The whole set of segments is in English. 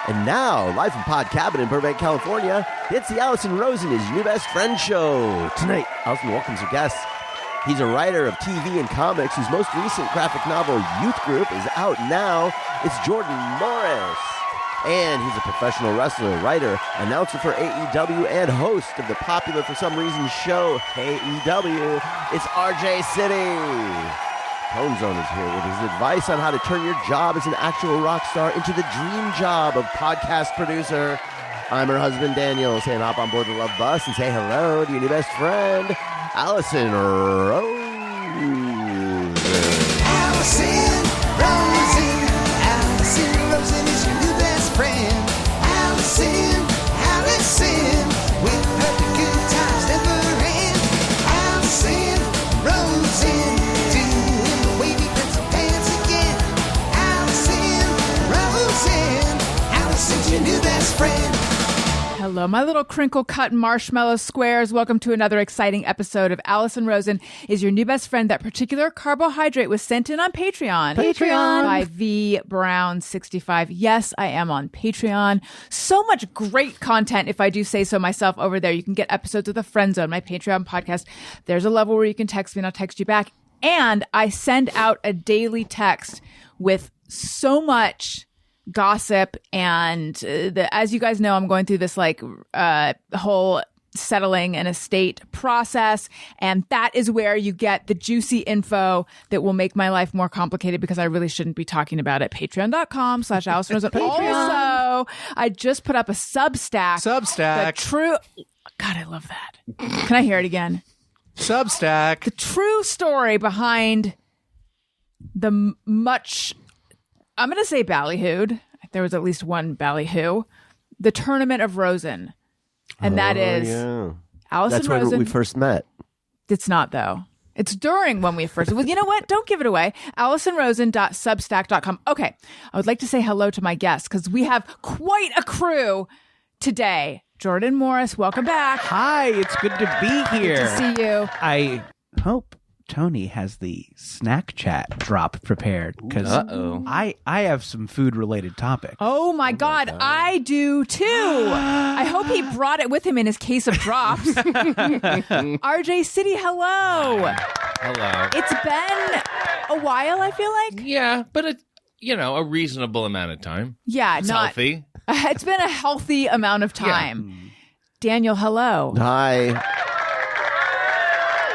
And now, live from Pod Cabin in Burbank, California, it's the Allison Rosen is Your New Best Friend show. Tonight, Allison welcomes her guests. He's a writer of TV and comics whose most recent graphic novel, Youth Group, is out now. It's Jordan Morris. And he's a professional wrestler, writer, announcer for AEW, and host of the popular, for some reason, show AEW. It's RJ City. Tone Zone is here with his advice on how to turn your job as an actual rock star into the dream job of podcast producer. I'm her husband, Daniel, saying hop on board the Love Bus and say hello to your new best friend, Allison Rosen. Allison Rosen. Allison Rosen is your new best friend. Allison, with her the good times never end. Allison Rosen. Allison's your new best friend. Hello, my little crinkle-cut marshmallow squares. Welcome to another exciting episode of Allison Rosen is Your New Best Friend. That particular carbohydrate was sent in on Patreon. By V Brown 65. Yes, I am on Patreon. So much great content, if I do say so myself, over there. You can get episodes of The Friend Zone, my Patreon podcast. There's a level where you can text me and I'll text you back. And I send out a daily text with so much gossip and as you guys know, I'm going through this whole settling an estate process, and that is where you get the juicy info that will make my life more complicated because I really shouldn't be talking about it. Patreon.com/Allison Rosen. Also, I just put up a Substack. The true God, I love that. Can I hear it again? Substack. The true story behind the much, I'm going to say ballyhooed. There was at least one ballyhoo. The Tournament of Rosen. And that is Allison That's Rosen. when we first met. It's not, though. It's during when we first... Well, you know what? Don't give it away. AllisonRosen.substack.com. Okay. I would like to say hello to my guests because we have quite a crew today. Jordan Morris, welcome back. Hi, it's good to be here. Good to see you. I hope Tony has the snack chat drop prepared because I have some food related topics. Oh my God, I do too. I hope he brought it with him in his case of drops. RJ City, hello. Hello. It's been a while, I feel like. Yeah, but a reasonable amount of time. Yeah, it's not healthy. It's been a healthy amount of time. Yeah. Daniel, hello. Hi.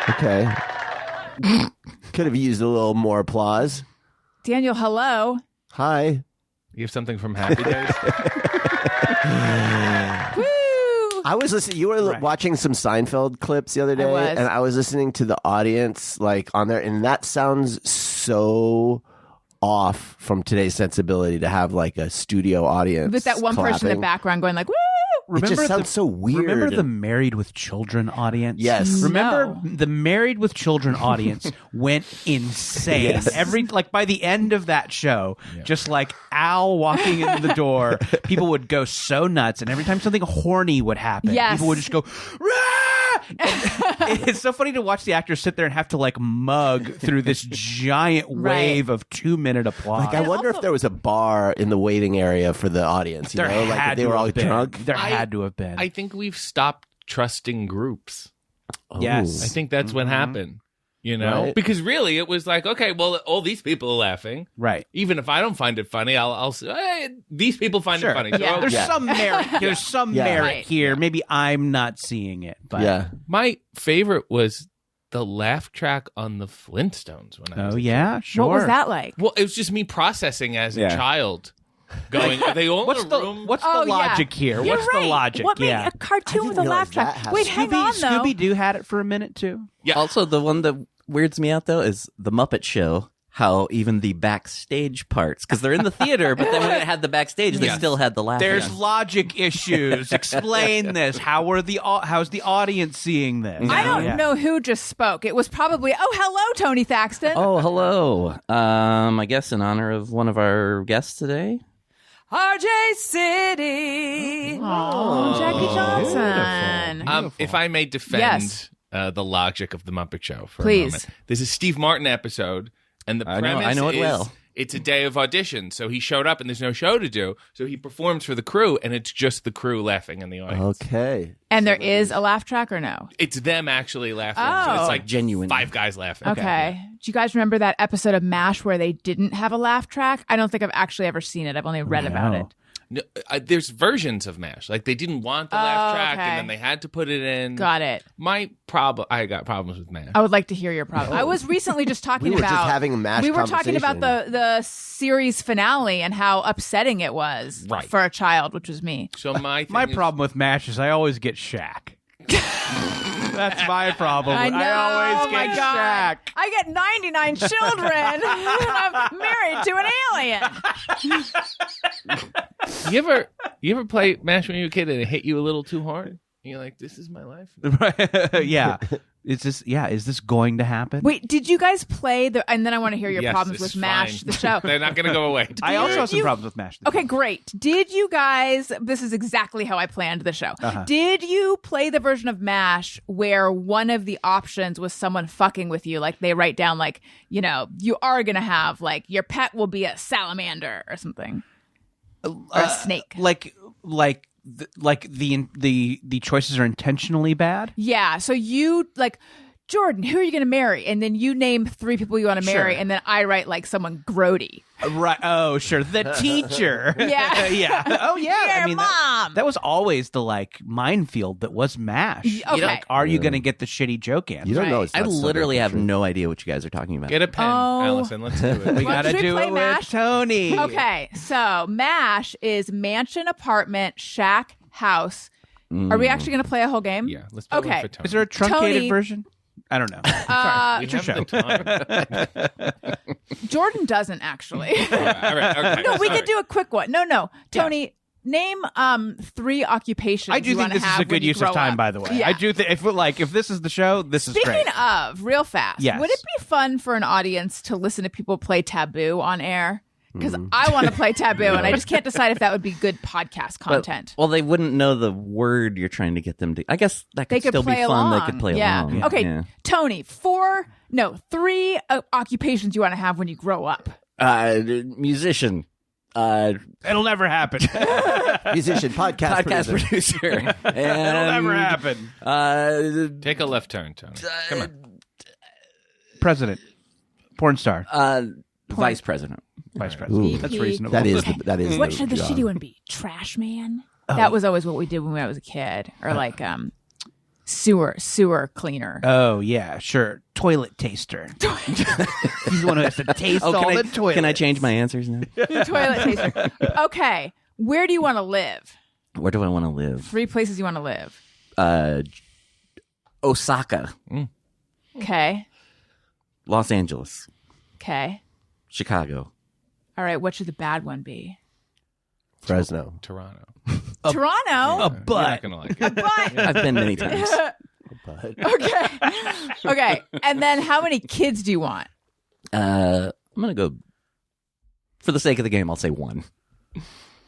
Okay. Could have used a little more applause. Daniel, hello. Hi. You have something from Happy Days? Woo! I was listening. You were watching some Seinfeld clips the other day, and I was listening to the audience on there, and that sounds so off from today's sensibility to have a studio audience with that one person in the background going like, woo! It just sounds so weird. Remember the Married with Children audience? Yes. Remember the Married with Children audience went insane. Yes. By the end of that show, just Al walking in the door, people would go so nuts, and every time something horny would happen, people would just go, rah! It's so funny to watch the actors sit there and have to mug through this giant wave of 2-minute applause. I wonder if there was a bar in the waiting area for the audience. You know, if they were all drunk. There had to have been. I think we've stopped trusting groups. Yes, I think that's what happened. Because really, it was okay, well, all these people are laughing, right? Even if I don't find it funny, I'll say, hey, these people find it funny. So, there's some merit. There's some merit here. Maybe I'm not seeing it, but my favorite was the laugh track on the Flintstones when I was a kid. Sure. What was that like? Well, it was just me processing as a child. Going, are they all in a room? What's the logic here? You're What's the logic? What made a cartoon with a laugh track? Wait, hang on, though. Scooby-Doo had it for a minute, too. Yeah. Also, the one that weirds me out, though, is The Muppet Show. How even the backstage parts, because they're in the theater, but then when it had the backstage, they still had the laugh. There's logic issues. Explain this. How's the audience seeing this? I don't know who just spoke. It was probably, hello, Tony Thaxton. Oh, hello. I guess in honor of one of our guests today. RJ City. Oh, Jackie Johnson. If I may defend the logic of the Muppet Show for a moment. There's a Steve Martin episode, and the premise I know it is well. it's a day of audition. So he showed up and there's no show to do. So he performs for the crew and it's just the crew laughing in the audience. Okay. And there is a laugh track or no? It's them actually laughing. Oh. So it's like Genuine. 5 guys laughing. Okay. Do you guys remember that episode of MASH where they didn't have a laugh track? I don't think I've actually ever seen it. I've only read about it. No, there's versions of MASH. Like they didn't want the laugh track okay. and then they had to put it in. Got it. I got problems with MASH. I would like to hear your problem. I was recently just talking We were about just having a MASH We were talking about conversation. the series finale and how upsetting it was Right. for a child, which was me. So my thing My is- problem with MASH is I always get Shaq. That's my problem. I know. always Oh my get God. Shaq. I get 99 children and I'm married to an alien. You ever play MASH when you were a kid and it hit you a little too hard? And you're like, this is my life. Yeah. Is this going to happen? Wait, did you guys play the? And then I want to hear your Yes, problems this with is MASH, fine. the show. They're not going to go away. I also have some you- problems with MASH. Okay, great. Did you guys? This is exactly how I planned the show. Did you play the version of MASH where one of the options was someone fucking with you? Like they write down, like, you know, you are gonna have like your pet will be a salamander or something, or a snake. Like the choices are intentionally bad. Yeah. So you like. Jordan, who are you going to marry? And then you name 3 people you want to marry, Sure. and then I write like someone grody. Right. Oh, sure. The teacher. Yeah. Yeah. Oh, yeah. Your I mean, mom. that was always the like minefield that was MASH. Okay. Like, are you going to get the shitty joke answer? You don't know. Right. It's I not so literally have different. no idea what you guys are talking about. Get a pen, Oh. Allison. Let's do it. We Well, gotta should we do play it MASH? with Tony. Okay, so MASH is mansion, apartment, shack, house. Are we actually going to play a whole game? Yeah, let's put Okay. one for Tony. Is there a truncated Tony- version? I don't know. We Sorry. It's your have show. the time. Jordan doesn't actually. All right, okay. No, we Sorry. could do a quick one. No. Tony, name 3 occupations I do you think wanna this is have a when good you use grow of time, up. by the way. Yeah. I do think if this is the show, this is Speaking great. of, real fast, Yes. would it be fun for an audience to listen to people play Taboo on air? Because I want to play Taboo, and I just can't decide if that would be good podcast But- content. well, they wouldn't know the word you're trying to get them to. I guess that They could could still play be fun. along. They could play yeah. along. Okay, Yeah. Tony, 3 occupations you want to have when you grow up. Musician. It'll never happen. Musician, podcast producer. producer. It'll and, never happen. Take a left turn, Tony. Come on. President, porn star, Vice president. vice president. Ooh. That's VP. reasonable. That is. What the should the job. shitty one be? Trash man? That was always what we did when I was a kid. Or like sewer cleaner. Oh yeah, sure. Toilet taster. He's the one who has to taste all the toilet. can I change my answers now? Toilet taster. Okay. Where do you want to live? Where do I want to live? 3 places you want to live. Osaka, Okay. Los Angeles, Okay. Chicago. All right. What should the bad one be? Fresno. Toronto. Toronto. But You're not gonna like it. But I've been many times. But okay. Okay. And then how many kids do you want? I'm gonna go. For the sake of the game, I'll say 1.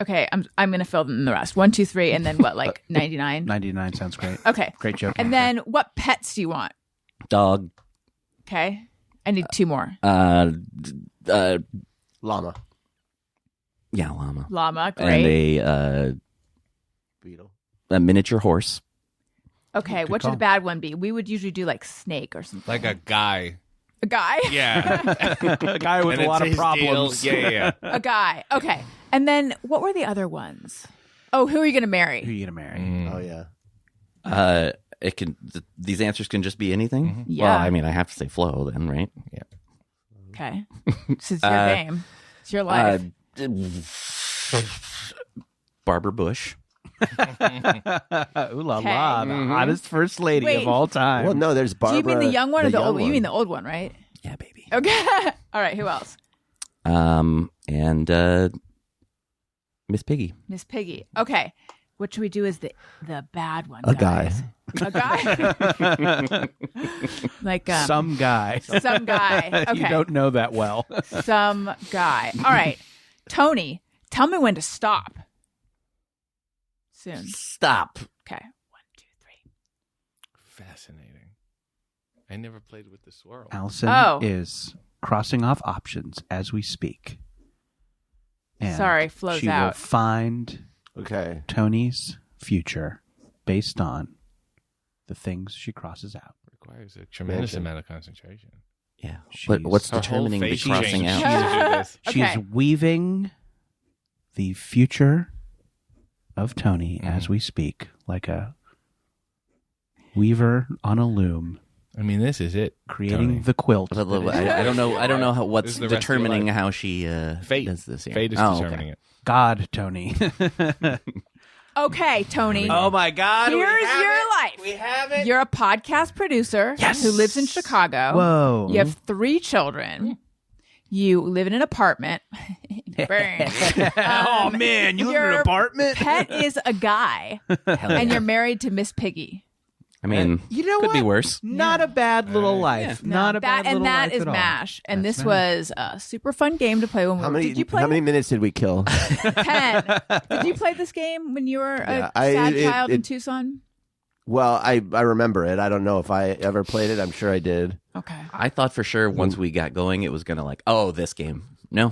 Okay. I'm gonna fill in the rest. 1, 2, 3, and then what? Like 99. 99 sounds great. Okay. Great joke. And then what pets do you want? Dog. Okay. I need 2 more. llama. Yeah, llama. Llama. Great. And Beetle. a miniature horse. Okay. Good What should call. the bad one be? We would usually do like snake or something. Like a guy. A guy. Yeah. a guy with And a it's lot of his problems. deal. Yeah. A guy. Okay. And then what were the other ones? Oh, who are you going to Who marry? are you gonna marry? Mm. Oh yeah. It can. These answers can just be anything. Yeah. Well, I mean, I have to say Flo then, right? Okay. This is your game. It's your life. Barbara Bush. Ooh la Okay. la, the hottest first lady Wait. of all time. Well, no, there's do Barbara. you mean the young one or the old one? young You mean the old one, right? Yeah, baby. Okay. All right. Who else? And Miss Piggy. Miss Piggy. Okay. What should we do as the bad one? A guy. guys? A guy? Like Some guy. some guy. Okay. You don't know that well. Some guy. All right. Tony, tell me when to stop. Soon. Stop. Okay. 1, 2, 3. Fascinating. I never played with the swirl. Allison Oh. is crossing off options as we speak. And Sorry, flows she will out. find Okay. Tony's future based on the things she crosses out. Requires a tremendous Mansion. amount of concentration. Yeah. She's- What's Her whole determining the face crossing changed. out? To do this. She is Okay. weaving the future of Tony as we speak, like a weaver on a loom, I mean, this is it. creating Tony. the quilt. I don't know. I don't know how, This what's is the rest of your determining life. how she Fate. does this. Here. Fate is Oh, determining okay. it. God, Tony. Okay, Tony. Oh my God! Here's your life. We have it. You're a podcast producer who lives in Chicago. Whoa! You have 3 children. You live in an apartment. Burn. Oh man, you live in an Your apartment. pet is a guy, and you're married to Miss Piggy. I mean, You know could what? be worse. Not a bad little life. Not a bad little that life is at all. MASH. And That's this MASH. was a super fun game to play when How we many? Did you play How many minutes did we kill? 10. Did you play this game when you were a Yeah, sad child in it- Tucson? Well, I remember it. I don't know if I ever played it. I'm sure I did. Okay. I thought for sure once we got going, it was gonna this game. No,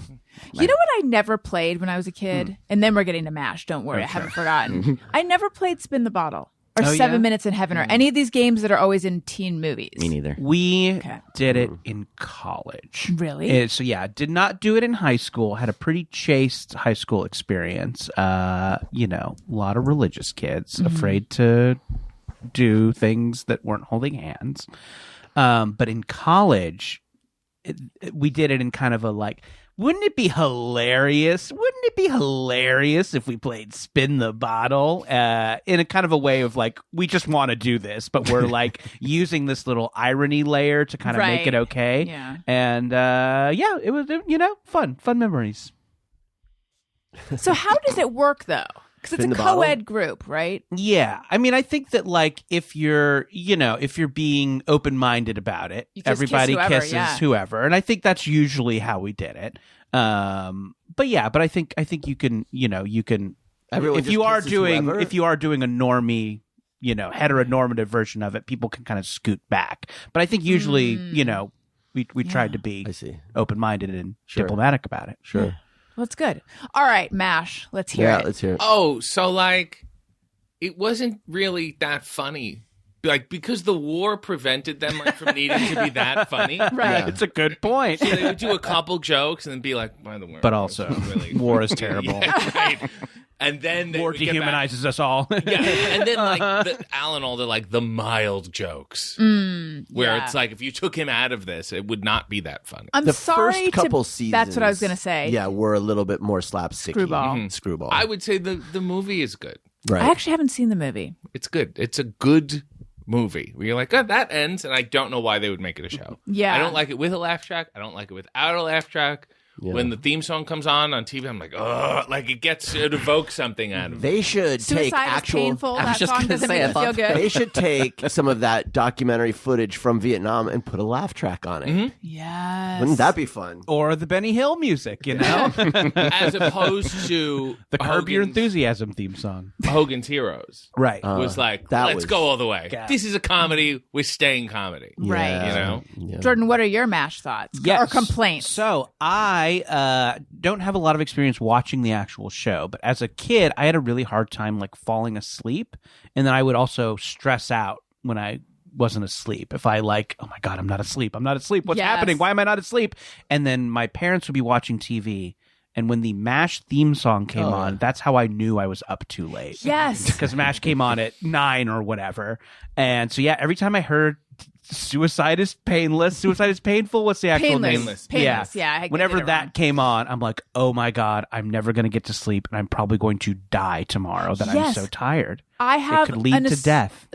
You know what I never played when I was a kid? And then we're getting to MASH. Don't worry, I haven't forgotten. I never played Spin the Bottle or Oh, 7 yeah? Minutes in Heaven or any of these games that are always in teen movies. me neither. We Okay. did it in college. Really? So yeah, did not do it in high school. Had a pretty chaste high school experience. A lot of religious kids afraid to do things that weren't holding hands. But in college, we did it in kind of a like. Wouldn't it be hilarious? Wouldn't it be hilarious if we played Spin the Bottle in a kind of a way of like, we just want to do this, but we're like using this little irony layer to kind of make it Right. okay. Yeah. And it was, fun memories. So how does it work though? Because it's Spin a the bottle? co-ed group, right? Yeah. I mean, I think that like if you're being open-minded about it, You just everybody kiss whoever, kisses yeah. whoever. And I think that's usually how we did it. But I think you can, Everyone if just you are kisses doing whoever? if you are doing a normie, heteronormative version of it, people can kind of scoot back. But I think usually, we tried to be I see. open-minded and Sure. diplomatic about it. Sure. Well, that's good. All right, MASH. Let's hear Yeah, it. let's hear it. Oh, so like, it wasn't really that funny. Like, because the war prevented them from needing to be that funny. Right. It's a good point. So they would do a couple jokes and then be like, by the way. But also, really war is terrible. Yeah, right. And then they War would get back- dehumanizes us all. Yeah, and then Alan all the mild jokes, where yeah. it's like if you took him out of this, it would not be that funny. I'm The sorry first couple to. seasons. That's what I was going to say. Yeah, we're a little bit more slapsticky. Screwball. Mm-hmm. Screwball. I would say the movie is good. right. I actually haven't seen the movie. It's good. It's a good movie. Where you're like, oh, that ends, and I don't know why they would make it a show. Yeah. I don't like it with a laugh track. I don't like it without a laugh track. Yeah. When the theme song comes on TV, I'm like, oh, like it evokes something out of me. They should take Suicide is actual. painful. I was That just song gonna doesn't say, make I me feel thought good. They should take some of that documentary footage from Vietnam and put a laugh track on it. Mm-hmm. Yes. Wouldn't that be fun? Or the Benny Hill music, As opposed to the Curb Your Hogan's- Enthusiasm theme song. Hogan's Heroes. Right. Was like, that let's was- go all the way. Yeah. This is a comedy. We're staying comedy. Right. Yeah. You know? Yeah. Jordan, what are your MASH thoughts? Or complaints? So I don't have a lot of experience watching the actual show, but as a kid, I had a really hard time like falling asleep, and then I would also stress out when I wasn't asleep. If I like, oh my God, I'm not asleep. What's Yes. happening? Why am I not asleep? And then my parents would be watching TV. And when the MASH theme song came on, that's how I knew I was up too late. Yes. Because MASH came on at 9 or whatever. And so, yeah, every time I heard suicide is painless, suicide is painful, what's the actual name? Painless. Painless, yeah, I Whenever get it that wrong. came on, I'm like, oh my God, I'm never going to get to sleep. And I'm probably going to die tomorrow that I'm Yes. so tired. I have could lead to death.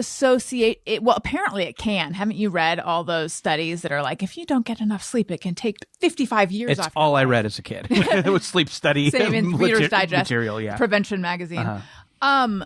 Well, apparently it can. Haven't you read all those studies that are like, if you don't get enough sleep, it can take 55 years It's off all I read as a kid. It was sleep study Same in Reader's Digest material, yeah. Prevention magazine. Uh-huh.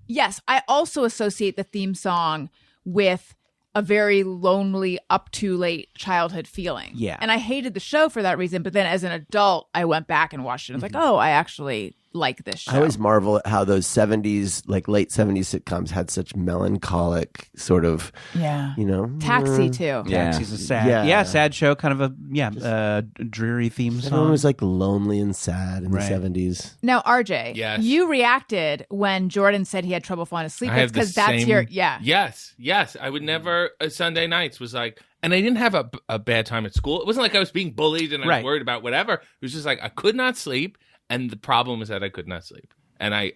Yes, I also associate the theme song with a very lonely, up too late childhood feeling. Yeah. And I hated the show for that reason. But then as an adult, I went back and watched it. I was like, oh, I actually like this show. I always marvel at how those 70s, like late 70s sitcoms had such melancholic sort of, yeah. you know. Taxi too. Yeah. Taxi's a sad, Yeah. sad show, kind of a dreary theme Everyone song. was like lonely and sad in Right. the 70s. Now, RJ, Yes. you reacted when Jordan said he had trouble falling asleep I have the because that's same- your yeah. Yes. I would never. Sunday nights was like, and I didn't have a bad time at school. It wasn't like I was being bullied and I was Right. worried about whatever. It was just like I could not sleep, and the problem was that I could not sleep. And I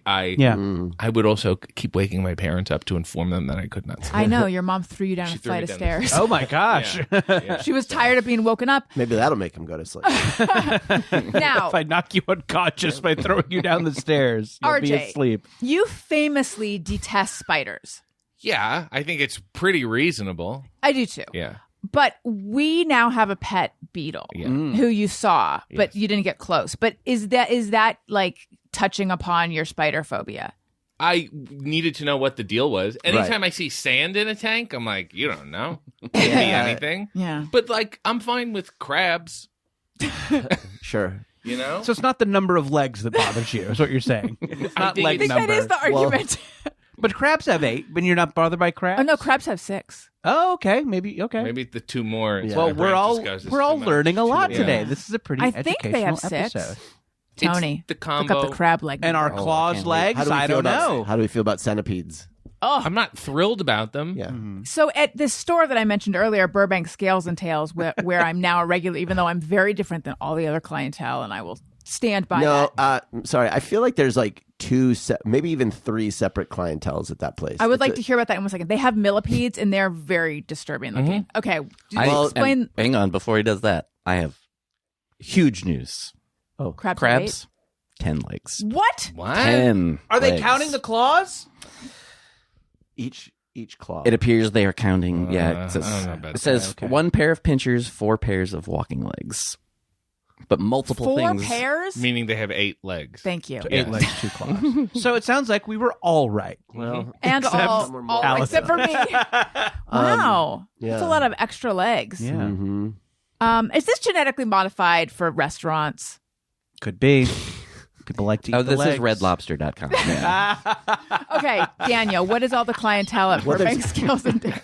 would also keep waking my parents up to inform them that I could not sleep. I know your mom threw you down a She threw flight me of down the stairs. Oh my gosh! Yeah. She was tired of being woken up. Maybe that'll make him go to sleep. Now, If I knock you unconscious by throwing you down the stairs, you'll be RJ. asleep. you famously detest spiders. Yeah, I think it's pretty reasonable. I do too. Yeah. But we now have a pet beetle Yeah. who you saw, but Yes. you didn't get close. But is that like touching upon your spider phobia? I needed to know what the deal was. Anytime Right. I see sand in a tank, I'm like, you don't know. It could be anything. Yeah. But like, I'm fine with crabs, Sure. you know? So it's not the number of legs that bothers you, is what you're saying. It's not think I leg think number. that is the argument. But crabs have 8, but you're not bothered by crabs? Oh no, crabs have 6. Oh, okay. Maybe, okay. Maybe the two more. Yeah. Well, my we're brain all just goes, "This we're is all too much." learning a lot Yeah. today. This is a pretty I think they have educational 6. episode. Tony, the look combo. up the crab leg. And our number. claws, can't wait. legs, I don't know. How do we feel about centipedes? I'm not thrilled about them. Yeah. So at this store that I mentioned earlier, Burbank Scales and Tails, where I'm now a regular, even though I'm very different than all the other clientele, and I will stand by No, that. sorry. I feel like there's like 2, maybe even 3 separate clienteles at that place. I would It's like a- to hear about that in 1 second. They have millipedes, and they're very disturbing looking. Okay, Well, explain hang on, before he does that, I have huge news. crabs. Crabs, 10 legs. What? What? 10 Are they legs. counting the claws? each claw. It appears they are counting. Yeah, I don't know about it says okay. 1 pair of pinchers, 4 pairs of walking legs, but multiple 4 things. pairs? Meaning they have 8 legs. Thank you. 8 legs, 2 claws. So it sounds like we were all right. well, And Some all are except for me. Wow. yeah. That's a lot of extra legs. Yeah, mhm. Is this genetically modified for restaurants? could be. People like to eat Oh, the this legs. is redlobster.com. Yeah. Okay, Daniel, what is all the clientele at Well, Burbank there's- Scales and Tails?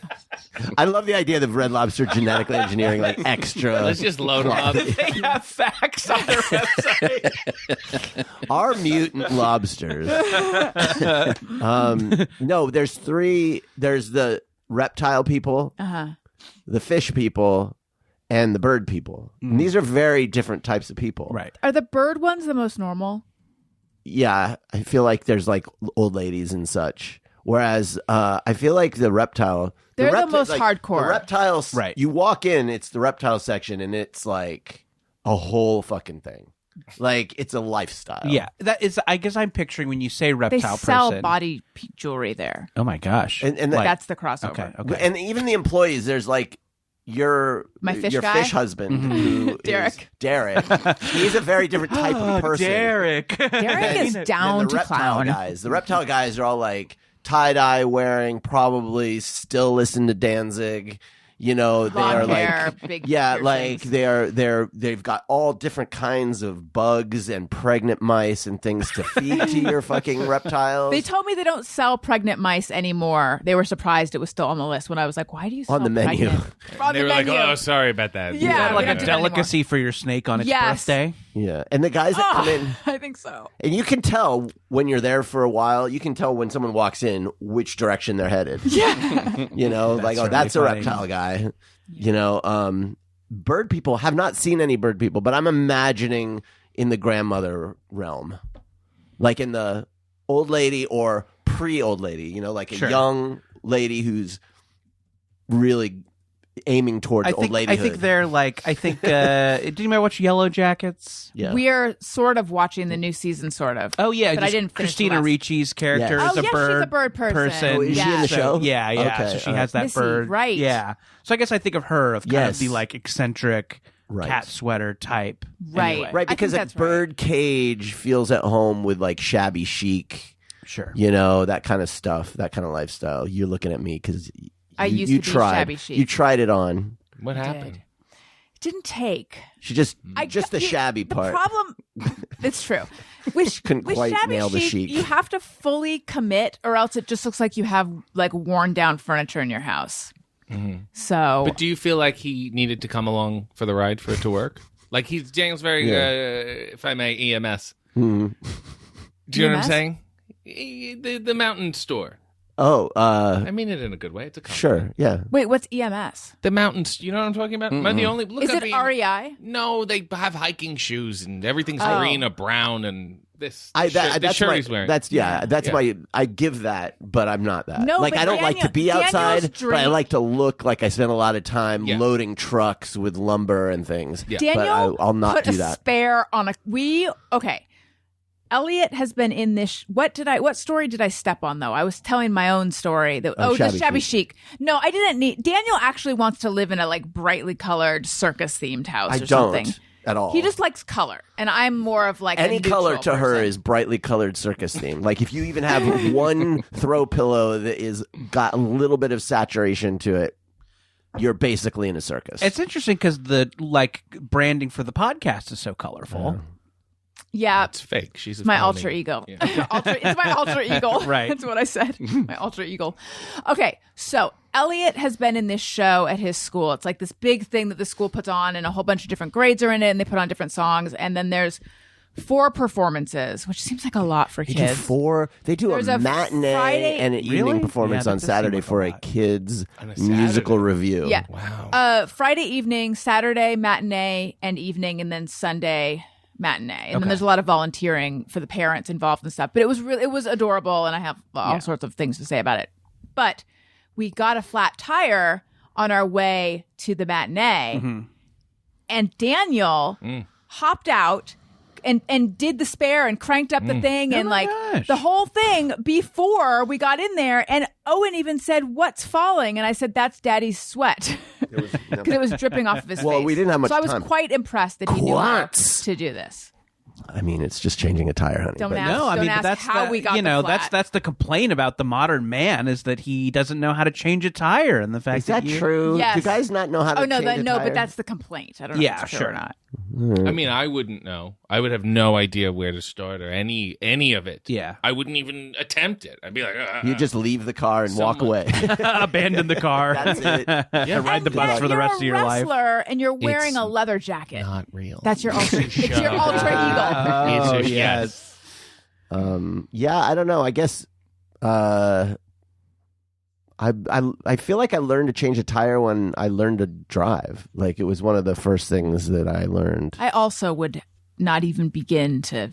I love the idea of Red Lobster genetically engineering like extra. Let's just load them up. They have facts on their website. Our mutant lobsters. No, there's 3. There's the reptile people, the fish people, and the bird people. And these are very different types of people. Right. Are the bird ones the most normal? Yeah, I feel like there's like old ladies and such. Whereas I feel like the reptile. They're the most hardcore. The reptiles, Right. You walk in, it's the reptile section, and it's like a whole fucking thing. Like it's a lifestyle. Yeah, that is. I guess I'm picturing when you say They reptile sell person. body jewelry there. Oh my gosh! And Like- That's the crossover. okay. And even the employees, there's like your fish your guy? fish husband, who is Derek. Derek. He's a very different type of person. Derek. Derek is than down the to reptile clown. guys. The reptile guys are all like tie-dye wearing, probably still listen to Danzig. You know, they Long are hair, like big yeah, piercings. like they've got all different kinds of bugs and pregnant mice and things to feed to your fucking reptiles. They told me they don't sell pregnant mice anymore. They were surprised it was still on the list when I was like, why do you sell On the menu. pregnant? On They the were like, menu. oh, sorry about that. Yeah, Is that we like don't a do that anymore. delicacy for your snake on its Yes. birthday? Yeah, and the guys that come in, I think so. and you can tell when you're there for a while. You can tell when someone walks in which direction they're headed. Yeah. You know, like, oh, really that's a funny. reptile guy. You know, bird people have not seen any bird people, but I'm imagining in the grandmother realm, like in the old lady or pre-old lady. You know, like a Sure. young lady who's really aiming towards I old think ladyhood. they're like. I think. Did you watch Yellow Jackets? Yeah. We're sort of watching the new season, sort of. Oh yeah, But I just didn't finish Christina the last- Ricci's character Yes. is Oh, a yeah, she's bird a bird person. Oh, is she in the So- show? Yeah, yeah. Okay, so she all has that Missy, bird. right. Yeah. So I guess I think of her of kind Yes. of the like eccentric Right. cat sweater type. Right. Anyway. Right, I think because a that's right. bird cage feels at home with like shabby chic, Sure. you know, that kind of stuff, that kind of lifestyle. You're looking at me because I used you to be tried. shabby chic. You tried it on. What happened? It didn't take. She just I the you- shabby part. The problem It's true. With Couldn't quite shabby nail the chic. You have to fully commit, or else it just looks like you have like worn down furniture in your house. So, But do you feel like he needed to come along for the ride for it to work? Like Daniel's very, if I may, EMS. Mhm. Do you know what I'm EMS? saying? The mountain store. Oh, I mean it in a good way. It's a compliment. sure, yeah. wait, what's EMS? The mountains. You know what I'm talking about? Am I the only? Look Is up it EMS. REI? No, they have hiking shoes and everything's Oh. green or brown and this. That's the shirt my, he's wearing. That's Yeah. my. I give that, but I'm not that. No, like but I don't like to be Daniel's outside, but I dream- like to look like I spent a lot of time Yeah. loading trucks with lumber and things. Yeah. Daniel I'll not put do a that. spare on a okay. Elliot has been in this. What story did I step on though? I was telling my own story. That the Shabby shabby chic. chic. No, I didn't need. Daniel actually wants to live in a like brightly colored circus themed house I or don't something. at all. He just likes color, and I'm more of like Any a neutral color to her person. is brightly colored circus theme. Like if you even have one throw pillow that is got a little bit of saturation to it, you're basically in a circus. It's interesting because the like branding for the podcast is so colorful. Yeah, It's fake. She's a my phony. alter ego. Yeah. It's my alter ego. Right. That's what I said. My alter ego. Okay, so Elliot has been in this show at his school. It's like this big thing that the school puts on, and a whole bunch of different grades are in it, and they put on different songs. And then there's 4 performances, which seems like a lot for They kids. do 4. They do There's a a matinee Friday- and an Really? evening performance Yeah, on that does seem Saturday like a for a lot. kids On a musical Saturday. review. Yeah. Wow. Friday evening, Saturday matinee and evening, and then Sunday matinee. And then there's a lot of volunteering for the parents involved and stuff. But it was adorable, and I have all sorts of things to say about it. But we got a flat tire on our way to the matinee, and Daniel hopped out and did the spare and cranked up the thing and my like gosh. the whole thing before we got in there. And Owen even said, "What's falling?" And I said, "That's Daddy's sweat." Because it was dripping off of his face. Well, we didn't have much So I was time. quite impressed that he knew how Quartz. to do this. I mean, it's just changing a tire, honey. Don't but- ask. No, I Don't mean, but ask that's how the, we got you know the flat. that's the complaint about the modern man is that he doesn't know how to change a tire, and the fact Is that you, true? Yes. Do you guys not know how to Oh no, change a no, tire? but that's the complaint. I don't know Yeah, if it's true sure. or not. I mean, I wouldn't know. I would have no idea where to start or any of it. Yeah. I wouldn't even attempt it. I'd be like, You just leave the car and walk Someone- away. abandon the car. That's it. Yeah, ride the And bus yet for the rest of you're your a life. wrestler, and you're wearing It's a leather jacket. not real. That's your alter. It's your alter ego. It's a- yes. Yeah, I don't know. I guess I feel like I learned to change a tire when I learned to drive. Like it was one of the first things that I learned. I also would not even begin to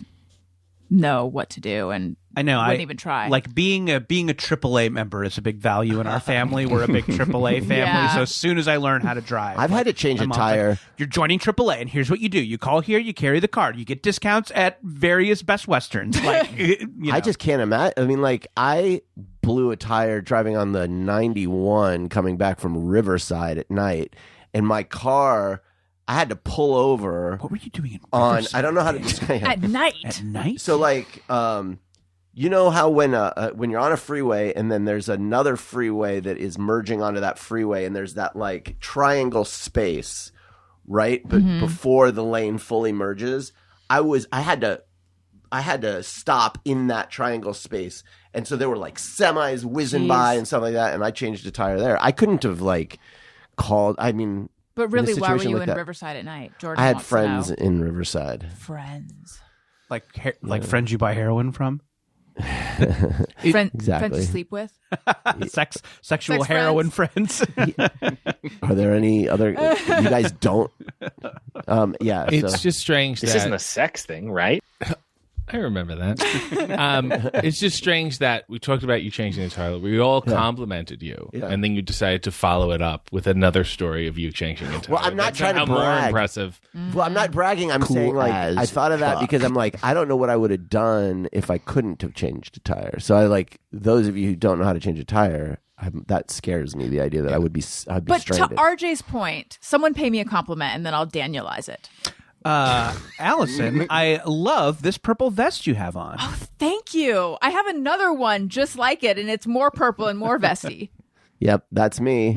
know what to do, and I know. wouldn't I even try. Like being a AAA member is a big value in our family. We're a big AAA family. Yeah. So as soon as I learn how to drive, I've had to change my a mom's tire. like, you're joining AAA, and here's what you do: you call here, you carry the card, you get discounts at various Best Westerns. Like, you know. I just can't imagine. I mean, like I blew a tire driving on the 91 coming back from Riverside at night, and my car. I had to pull over What were you doing in on. Riverside? I don't know how to describe at night. At night. So like, you know how when you're on a freeway and then there's another freeway that is merging onto that freeway and there's that like triangle space, right? But before the lane fully merges, I had to stop in that triangle space, and so there were like semis whizzing by and stuff like that, and I changed a tire there. I couldn't have like called. I mean. But really, in a why were situation you like in that- Riverside at night? Jordan I had wants to friends know. in Riverside. Friends. like friends you buy heroin from. Friends Exactly. to sleep with. Sexual Sex heroin friends. Are there any other? You guys don't. Yeah, It's so- just strange This that isn't a sex thing, right? I remember that. It's just strange that we talked about you changing the tire. We all complimented you, Yeah. and then you decided to follow it up with another story of you changing a tire. Well, I'm not That's trying to somehow more brag. impressive. Well, I'm not bragging. I'm saying like as I thought of that fuck. because I'm like I don't know what I would have done if I couldn't have changed a tire. So I like those of you who don't know how to change a tire. That scares me. The idea that I'd be But to stranded. RJ's point, someone pay me a compliment and then I'll Danielize it. Allison, I love this purple vest you have on. Thank you. I have another one just like it, and it's more purple and more vesty. Yep, that's me.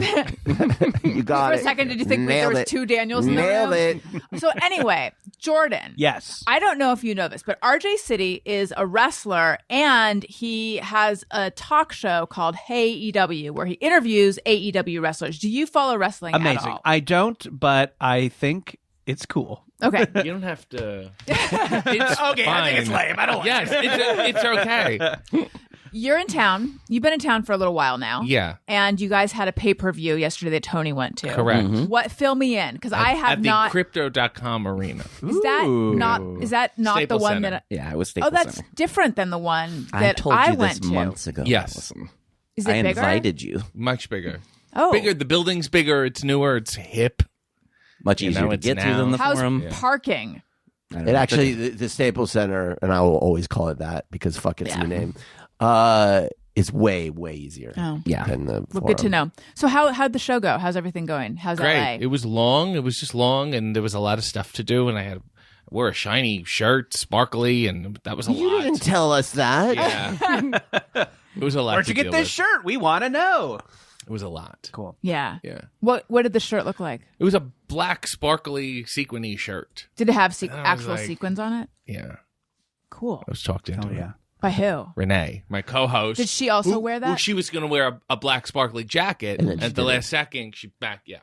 You got For it. a second, did you think there Nailed was it. two Daniels in the Nailed room? it. So anyway, Jordan. Yes. I don't know if you know this, but RJ City is a wrestler, and he has a talk show called Hey EW, where he interviews AEW wrestlers. Do you follow wrestling at Amazing. all? I don't, but I think it's cool. Okay. You don't have to. It's Okay, fine. I think it's lame. I don't like Yes, it's okay. You're in town. You've been in town for a little while now. Yeah, And you guys had a pay-per-view yesterday that Tony went to. correct. What? Fill me in, because I have At not. the Crypto.com arena. Is that not? Is that not Staples the one Center. that? Yeah, it was Oh, Staples that's Center. different than the one I that told I you went this to. months ago. Yes. Allison. Is it I bigger? invited you. Much bigger. Oh, Bigger. The building's bigger. It's newer. It's hip. Much You easier know, to it's get to now. than the how's forum. parking? I don't It know. actually, the Staples Center, and I will always call it that because fuck it's a new name, is way, way easier Oh. Yeah. than the Well, good to Forum. know. So how'd the show go? How's everything going? How's Great. LA? It was long. It was just long, and there was a lot of stuff to do. And I wore a shiny shirt, sparkly, and that was a You lot. didn't tell us that. Yeah. It was a lot. Where'd to you get deal this with. shirt? We want to know. It was a lot. Cool. Yeah. Yeah. What did the shirt look like? It was a black, sparkly, sequiny shirt. Did it have I was actual like- sequins on it? Yeah. Cool. I was talked into Oh, it. yeah. By who? Renee, my co-host. Did she also wear that? Well, she was going to wear a black, sparkly jacket. And then And she at the did last second, she back. Yeah.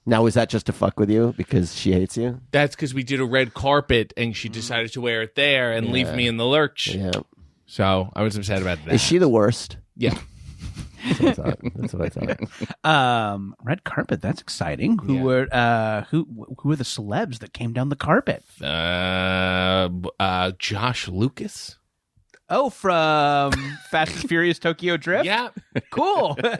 Now, was that just to fuck with you because she hates you? That's because we did a red carpet, and she decided to wear it there and leave me in the lurch. Yeah. So I was upset about that. Is she the worst? Yeah. That's what I thought. That's what I thought. Red carpet. That's exciting. Who Yeah. were who were the celebs that came down the carpet? Josh Lucas. Oh, from Fast and Furious Tokyo Drift. Yeah. Cool. Were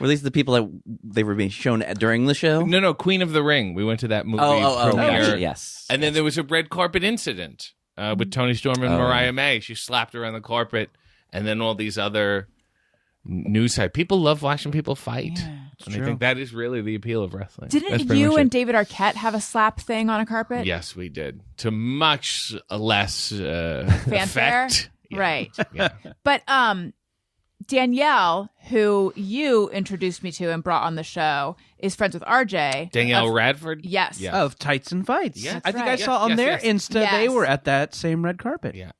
these the people that they were being shown during the show? No, Queen of the Ring. We went to that movie Oh, premiere. gotcha. Yes. And then there was a red carpet incident with Tony Storm and Mariah May. She slapped her on the carpet, and then all these other news site. People love watching people fight. And I think that is really the appeal of wrestling. That's Didn't pretty you much and it. David Arquette have a slap thing on a carpet? Yes, we did. To much less Fanfare? effect. Yeah. Right. Yeah. But Danielle, who you introduced me to and brought on the show, is friends with RJ. Danielle Radford? Yes. Yeah. Of Tights and Fights. Yes. I think right. I saw on Yes, their yes. Insta they Yes. were at that same red carpet. Yeah.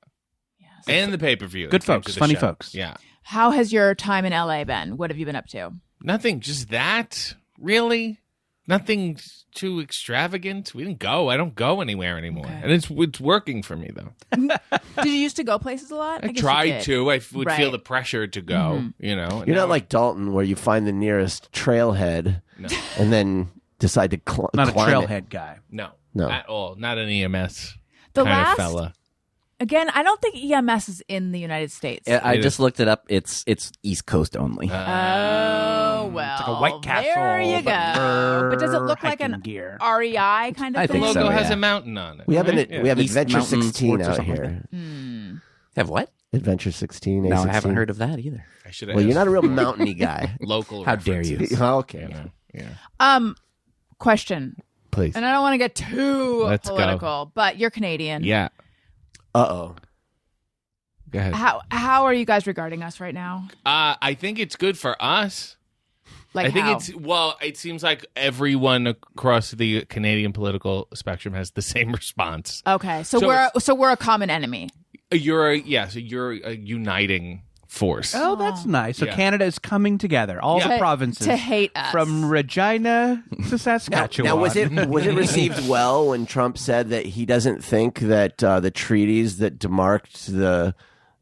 And the pay-per-view. Good that came folks, to the funny show. folks. Yeah. How has your time in LA been? What have you been up to? Nothing. Just that. Really? Nothing too extravagant. We didn't go. I don't go anywhere anymore. Okay. And it's working for me, though. Did you used to go places a lot? I guess you tried did. to. I would feel Right. the pressure to go, you know. and You're now- not like Dalton, where you find the nearest trailhead No. and then decide to Not a climb it. trailhead guy. No. No. At all. Not an EMS The kind last of fella. Again, I don't think EMS is in the United States. I It just looked it up. It's East Coast only. Oh, well. It's like a White Castle. There you but go. for But does it look like an hiking gear? REI kind of I The thing? think logo so, has yeah. a mountain on it. We have right? we have East Adventure Mountain 16 Sports or out something like here. Have what? Adventure 16. No, A16. I haven't heard of that either. I should have Well, you're not a real asked mountainy guy. local How dare you. references, Okay. you know? Yeah. Question. Please. And I don't want to get too Let's go. political, but you're Canadian. Yeah. Uh-oh. Go ahead. How are you guys regarding us right now? I think it's good for us. Like I think how? it seems like everyone across the Canadian political spectrum has the same response. Okay, so So we're a common enemy. You're a uniting force. Oh, that's nice. So Yeah. Canada is coming together. All the To- provinces to hate us. from Regina to Saskatchewan. Now, was it received well when Trump said that he doesn't think that the treaties that demarked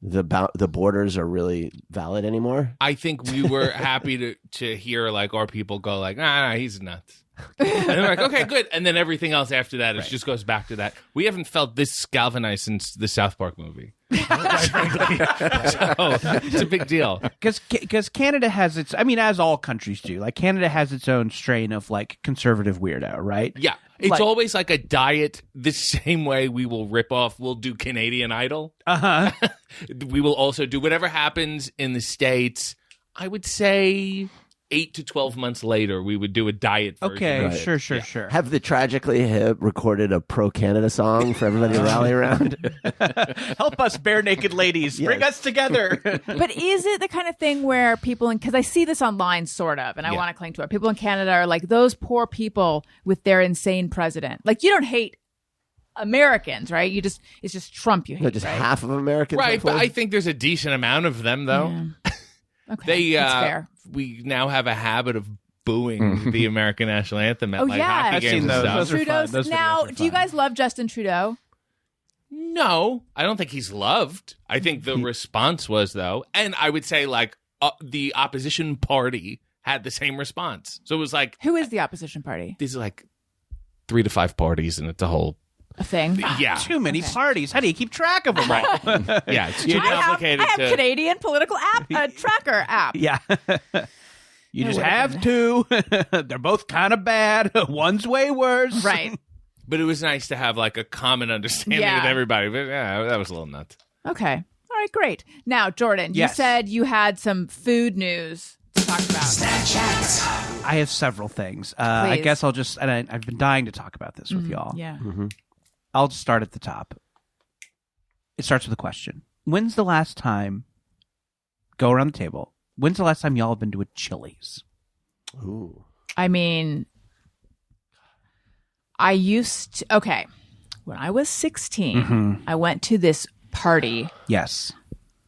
the borders are really valid anymore? I think we were happy to hear like our people go like, nah, he's nuts. And they're like, okay, good. And then everything else after that just goes back to that. We haven't felt this galvanized since the South Park movie. Quite frankly. So it's a big deal. Because Canada has its, I mean, as all countries do, like Canada has its own strain of like conservative weirdo, right? Yeah. It's Like- always like a diet the same way we will rip off, we'll do Canadian Idol. Uh-huh. We will also do whatever happens in the States. I would say 8 to 12 months later, we would do a diet version. Okay, of it. sure. Have the Tragically Hip recorded a pro-Canada song for everybody to rally around? Help us, bare naked ladies. Bring us together. But is it the kind of thing where people because I see this online sort of, and I want to cling to it. People in Canada are like those poor people with their insane president. Like you don't hate Americans, right? It's just Trump you hate. No, just right? half of Americans. Right, but I think there's a decent amount of them, though. Yeah. Okay, that's fair. We now have a habit of booing the American national anthem at hockey I've games seen and those. stuff. Those are fun. Trudeau's Those videos now. are Do you fun. guys love Justin Trudeau? No, I don't think he's loved. I think the response was, though, and I would say, like, the opposition party had the same response. So it was like, Who is the opposition party? these are like 3 to 5 parties, and it's a whole, A thing. yeah. Too many parties. How do you keep track of them all? Yeah, it's too I complicated have to... Canadian political app tracker app. Yeah. You just would've have been- two. They're both kind of bad. One's way worse. Right. But it was nice to have, like, a common understanding Yeah. with everybody. But, yeah, that was a little nuts. Okay. All right, great. Now, Jordan, you Yes. said you had some food news to talk about. I have several things. I Please. guess I'll just, and I've been dying to talk about this with y'all. Yeah. I'll just start at the top. It starts with a question. When's the last time, go around the table, when's the last time y'all have been to a Chili's? Ooh. I mean, I used to, okay. When I was 16, I went to this party Yes.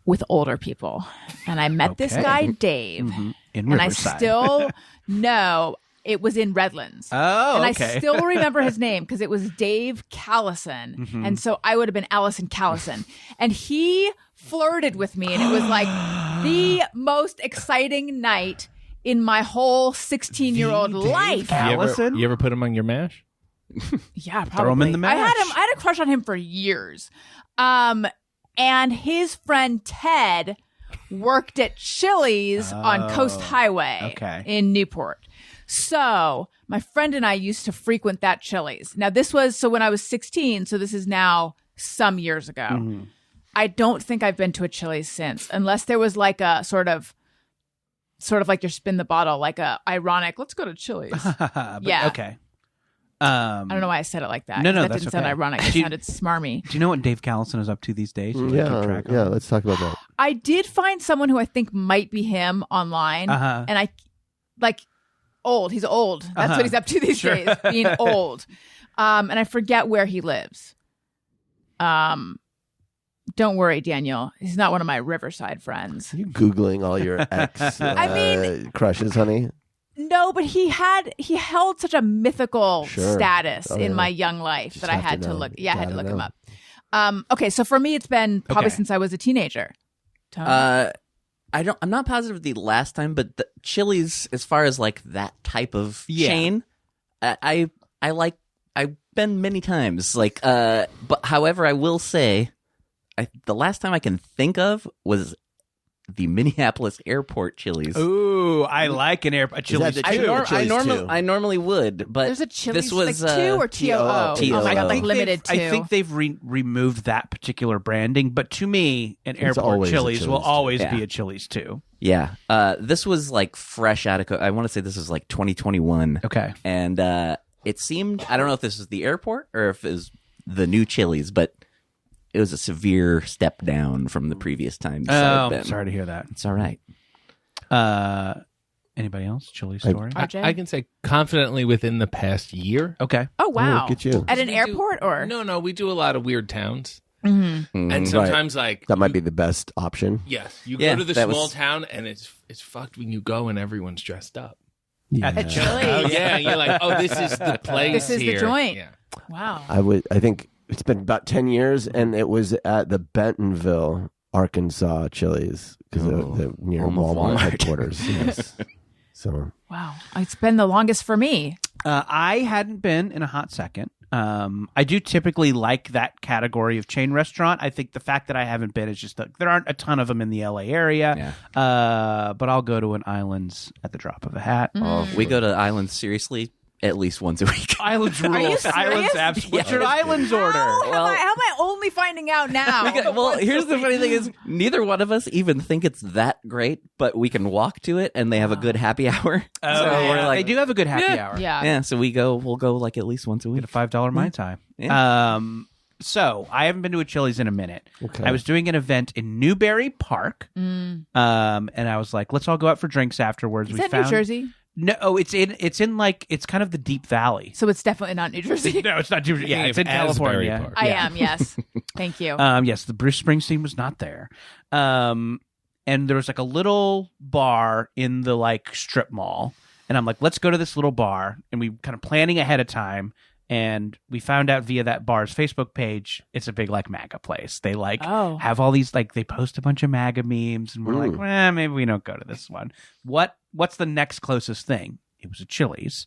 with older people, and I met this Okay. guy, Dave, In and I Riverside. still know it was in Redlands. Oh, and okay. I still remember his name because it was Dave Callison. And so I would have been Allison Callison. And he flirted with me, and it was like the most exciting night in my whole 16-year-old life. Allison? You ever put him on your mash? Yeah, probably. Throw him in the I mash. had a crush on him for years. And his friend Ted worked at Chili's on Coast Highway in Newport. So my friend and I used to frequent that Chili's. Now this was when I was 16, so this is now some years ago. I don't think I've been to a Chili's since, unless there was like a sort of like your spin the bottle, like a ironic, let's go to Chili's. Yeah. Okay. I don't know why I said it like that. No, that that's didn't sound okay. ironic. It Do you- sounded smarmy. Do you know what Dave Callison is up to these days? Do you keep track of Yeah, him? let's talk about that. I did find someone who I think might be him online, and I like old. He's old. That's what he's up to these days, being old. And I forget where he lives. Don't worry, Daniel. He's not one of my Riverside friends. You Googling all your ex crushes, honey? No, but he held such a mythical Sure. status Oh, in yeah. my young life Just that I have to had to know. look. Yeah, I had to Gotta look him know. up. Okay, so for me, it's been probably Okay. since I was a teenager. Tony? I'm not positive the last time, but the Chili's, as far as like that type of chain, I've been many times. Like, but however, I will say, the last time I can think of was the Minneapolis airport Chili's. Ooh, I like a Chili's the I, two? too. Chili's too. I normally would, but There's a Chili's this was like 2 or TOO. TOO. Oh my god, I like think limited I 2. think they've removed that particular branding, but to me, an airport always a Chili's will Chili's, always too. be Yeah. a Chili's too. yeah, this was like fresh out of. I want to say this was like 2021. Okay. And it seemed, I don't know if this was the airport or if it was the new Chili's, but it was a severe step down from the previous times I've been. Sorry to hear that. It's all right. Anybody else? Chili's story? RJ? I can say confidently within the past year. Okay. Oh wow! look at you. At an We do- airport or No, we do a lot of weird towns. Mm-hmm. And sometimes, like, That might be the best option. yes, you Yeah, go to the that small was- town and it's fucked when you go and everyone's dressed up. At the Chili's. Oh, yeah, and you're like, oh, this is the place. This is the here. joint. Yeah. wow. I think it's been about 10 years, and it was at the Bentonville, Arkansas Chili's, because they're near home of Walmart Walmart. headquarters. Yes. So Wow. It's been the longest for me. I hadn't been in a hot second. I do typically like that category of chain restaurant. I think the fact that I haven't been is just that there aren't a ton of them in the LA area. Yeah. But I'll go to an Islands at the drop of a hat. We go to Islands seriously at least once a week. Islands rule. you serious? Islands abs. What's your Islands order? How am I only finding out now? Well, here's the funny thing is neither one of us even think it's that great, but we can walk to it and they have a good happy hour. Oh, so yeah. we're like, they do have a good happy hour. Yeah. yeah, so we'll go like at least once a week. Get a $5 Mai Tai. Yeah. So I haven't been to a Chili's in a minute. Okay. I was doing an event in Newbury Park, and I was like, "Let's all go out for drinks afterwards." Is that New Jersey? No, it's in like it's kind of the Deep Valley. So it's definitely not New Jersey. No, it's not New Jersey. Yeah, it's in Asbury California. Park. I am, yes. Thank you. Yes, the Bruce Springsteen was not there. And there was like a little bar in the like strip mall, and I'm like, "Let's go to this little bar," and we kind of planning ahead of time. And we found out via that bar's Facebook page, it's a big like MAGA place. They like have all these like they post a bunch of MAGA memes, and we're like, well, maybe we don't go to this one. What's the next closest thing? It was a Chili's.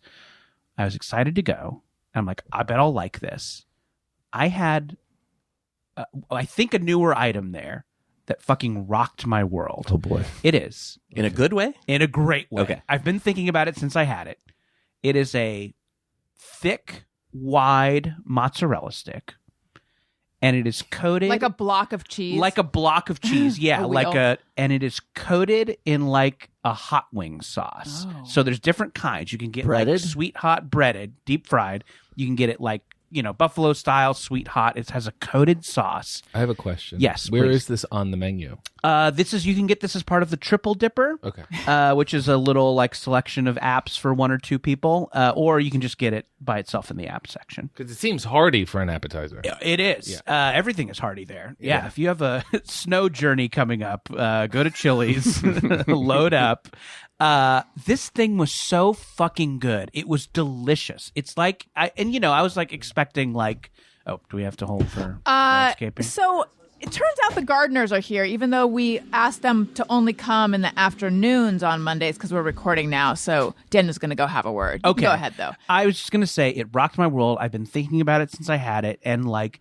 I was excited to go. I'm like, I bet I'll like this. I had, I think, a newer item there that fucking rocked my world. Oh boy. It is In a good way? in a great way. Okay. I've been thinking about it since I had it. It is a thick, wide mozzarella stick, and it is coated Like a block of cheese. like a block of cheese. Yeah, A like wheel. and it is coated in like a hot wing sauce. Oh. So there's different kinds. You can get Breaded? like sweet hot breaded, deep fried. You can get it like buffalo style, sweet hot. It has a coated sauce. I have a question. Yes, Where please. is this on the menu? You can get this as part of the Triple Dipper. Okay. Which is a little like selection of apps for one or two people, or you can just get it by itself in the app section. Because it seems hearty for an appetizer. It is. Everything is hearty there. Yeah. If you have a snow journey coming up, go to Chili's, load up. This thing was so fucking good. It was delicious. It's like, I was like expecting like, oh, do we have to hold for landscaping? So it turns out the gardeners are here, even though we asked them to only come in the afternoons on Mondays because we're recording now. So Daniel's going to go have a word. You can Okay. go ahead, though. I was just going to say it rocked my world. I've been thinking about it since I had it. And like,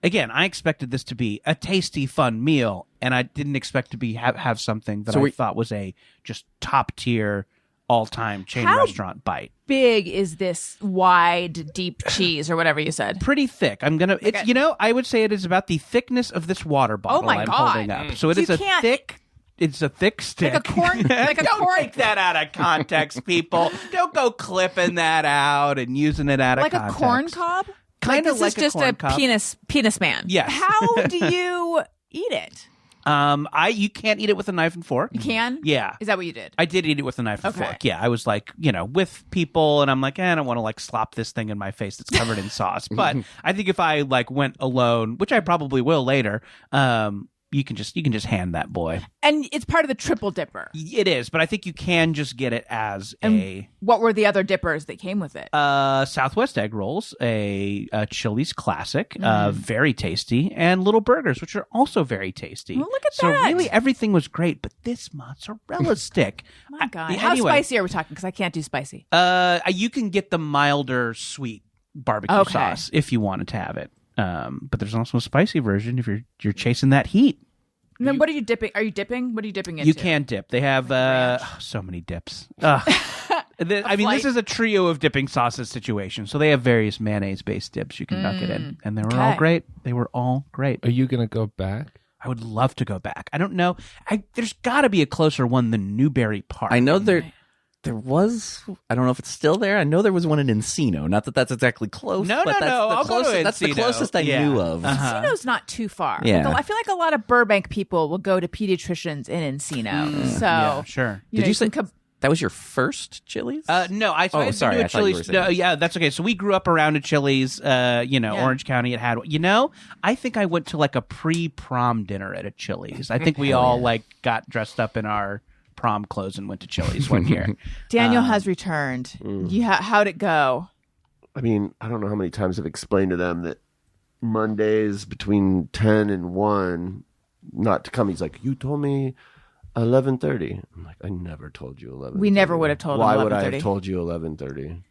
again, I expected this to be a tasty, fun meal. And I didn't expect to be have something that I thought was a just top tier, all time chain restaurant bite. Big is this wide, deep cheese or whatever you said? Pretty thick. I would say it is about the thickness of this water bottle my I'm God. holding up. So it So is you a can't- thick. It's a thick stick. Like a corn- like a Don't corn- take that out of context, people. Don't go clipping that out and using it out of Like context. a corn cob? Kind of this like is just a corn a cob. penis man. Yes. How do you eat it? You can't eat it with a knife and fork. You can? Yeah. Is that what you did? I did eat it with a knife and Okay. fork. Yeah, I was like, with people, and I'm like, I don't want to like slop this thing in my face that's covered in sauce. But I think if I like went alone, which I probably will later, you can just hand that boy. And it's part of the Triple Dipper. It is, but I think you can just get it as What were the other dippers that came with it? Southwest egg rolls, a Chili's classic, very tasty, and little burgers, which are also very tasty. Well, look at so that. really everything was great, but this mozzarella stick. My God. How spicy are we talking? Because I can't do spicy. You can get the milder sweet barbecue Okay. sauce if you wanted to have it. But there's also a spicy version if you're chasing that heat. And then what are you dipping? Are you dipping? What are you dipping into? You can dip. They have so many dips. This is a trio of dipping sauces situation. So they have various mayonnaise-based dips you can duck it in, and they were all Okay. great. They were all great. Are you going to go back? I would love to go back. I don't know. There's got to be a closer one than Newbury Park. I know there was. I don't know if it's still there. I know there was one in Encino. Not that that's exactly close. No, but no, that's no. The I'll go to closest, That's the Encino. closest I Yeah. knew of. Encino's not too far. Yeah. Like, I feel like a lot of Burbank people will go to pediatricians in Encino. So Yeah, sure. you know, Did you say can that was your first Chili's? No, I Oh, didn't sorry, do a I thought you were Chili's. saying No, that. yeah, that's okay. So we grew up around a Chili's. Orange County. It had. I think I went to like a pre-prom dinner at a Chili's. I think we all like got dressed up in our prom clothes and went to Chili's one year. Daniel has returned. How'd it go? I mean, I don't know how many times I've explained to them that Mondays between 10 and 1 not to come. He's like, you told me 11:30. I'm like, I never told you 11:30. We never would have told him Why would I 11:30. have told you 11:30?